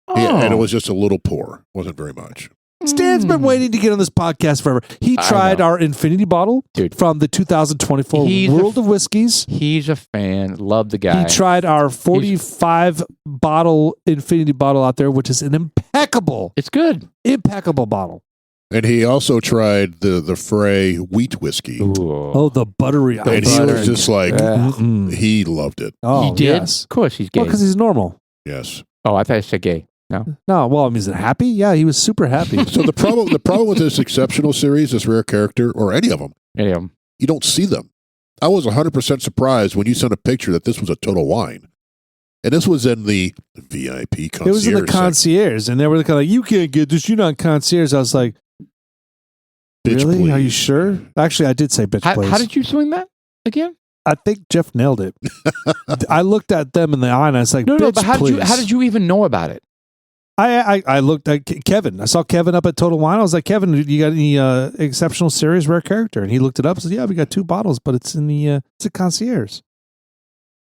S1: And it was just a little pour. Wasn't very much.
S3: Stan's been waiting to get on this podcast forever. He tried our Infinity bottle from the 2024 World of Whiskeys.
S2: He's a fan. Love the guy.
S3: He tried our 45 bottle Infinity bottle out there, which is an impeccable.
S2: It's good.
S3: Impeccable bottle.
S1: And he also tried the Frey wheat whiskey.
S2: Ooh.
S3: Oh, the buttery.
S1: And he was just like, he loved it.
S3: Oh,
S2: he did?
S3: Yes.
S2: Of course he's gay.
S3: Well, because he's normal.
S1: Yes.
S2: Oh, I thought you said gay. No.
S3: No, well, I mean, is it happy? Yeah, he was super happy.
S1: So the problem with this exceptional series, this Rare Character, or any of them, you don't see them. I was 100% surprised when you sent a picture that this was a Total Wine. And this was in the VIP concierge.
S3: It was in the concierge, and they were kind of like, you can't get this, you're not concierge. I was like,
S1: bitch,
S3: really?
S1: please.
S3: Are you sure? Actually, I did say bitch, please.
S2: How did you swing that again?
S3: I think Jeff nailed it. I looked at them in the eye, and I was like,
S2: no,
S3: bitch,
S2: but how
S3: please.
S2: did you even know about it?
S3: I looked at Kevin. I saw Kevin up at Total Wine. I was like, Kevin, you got any exceptional series Rare Character? And he looked it up and said, yeah, we got 2 bottles, but it's in the it's a concierge.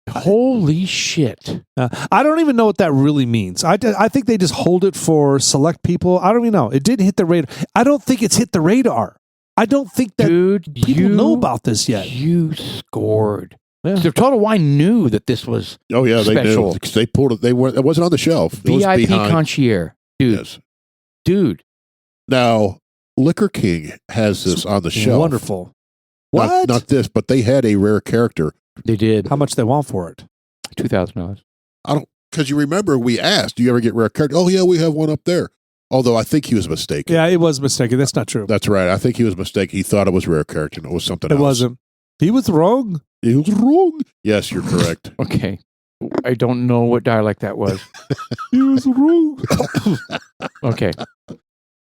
S2: Holy shit.
S3: I don't even know what that really means. I think they just hold it for select people. I don't even know. It didn't hit the radar. I don't think it's hit the radar. I don't think that people know about this yet.
S2: You scored.
S3: Yeah.
S2: So Total Wine knew that this was
S1: special.
S2: they knew.
S1: They pulled it. It wasn't on the shelf. It was
S2: VIP
S1: behind.
S2: concierge. Dude.
S1: Yes.
S2: Dude.
S1: Now, Liquor King has this on the shelf.
S3: Wonderful. What?
S1: Not this, but they had a Rare Character.
S2: They did.
S3: How much they want for it?
S2: $2,000.
S1: Because you remember we asked, do you ever get Rare Character? Oh, yeah, we have one up there. Although I think he was mistaken.
S3: Yeah, it was mistaken. That's not true.
S1: That's right. I think he was mistaken. He thought it was Rare Character and it was something else.
S3: It wasn't. He was wrong.
S1: He was wrong. Yes, you're correct.
S2: Okay. I don't know what dialect that was.
S3: He was wrong.
S2: Okay.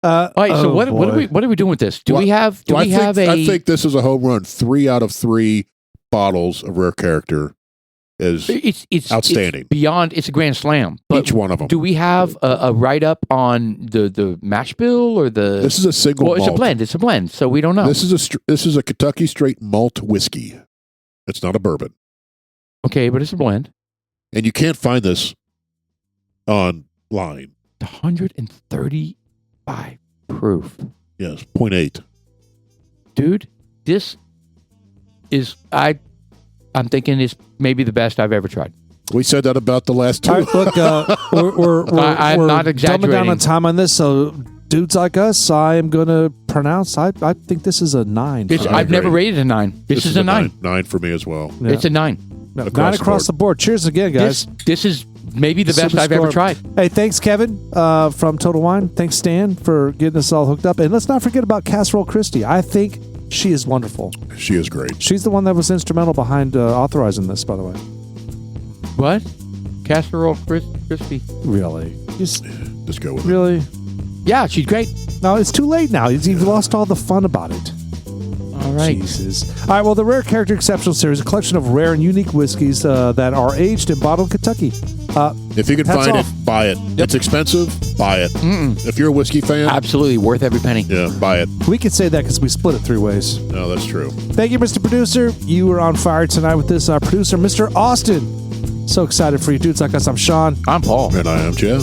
S2: All right. So what are we doing with this?
S1: I think this is a home run. 3 out of 3 bottles of Rare Character is
S2: it's
S1: outstanding.
S2: It's a grand slam. But
S1: each one of them.
S2: Do we have a write up on the mash bill or the?
S1: This is a single malt.
S2: It's a blend. So we don't know.
S1: This is a Kentucky straight malt whiskey. It's not a bourbon.
S2: Okay, but it's a blend.
S1: And you can't find this online.
S2: 135 proof.
S1: Yes, 0.8.
S2: Dude, this is I'm thinking is maybe the best I've ever tried.
S1: We said that about the last 2.
S3: All right, look, we're
S2: not exaggerating.
S3: Dumbing down on time on this, so dudes like us, I am going to pronounce. I think this is a 9.
S2: I've never rated a 9. This is a 9.
S1: 9 for me as well.
S3: Yeah.
S2: It's a 9.
S3: 9 across the board. Cheers again, guys.
S2: This is maybe the best I've ever tried.
S3: Hey, thanks, Kevin from Total Wine. Thanks, Stan, for getting us all hooked up. And let's not forget about Casserole Christie. I think she is wonderful.
S1: She is great.
S3: She's the one that was instrumental behind authorizing this, by the way.
S2: What? Casserole Crispy.
S3: Really?
S1: Just go with it.
S3: Really?
S2: Yeah, she's great.
S3: No, it's too late now. You've lost all the fun about it.
S2: All right.
S3: Jesus. All right, well, the Rare Character Exceptional Series, a collection of rare and unique whiskeys that are aged and bottled in Kentucky.
S1: If you can
S3: Hats
S1: find
S3: off.
S1: it, buy it. It's expensive, buy it. If you're a whiskey fan,
S2: Absolutely worth every penny.
S1: yeah, buy it.
S3: We could say that because we split it 3 ways.
S1: No, that's true.
S3: Thank you, Mr. Producer. You were on fire tonight with this. Our producer, Mr. Austin. So excited for you dudes like us. I'm Sean.
S2: I'm Paul.
S1: And I am Jeff.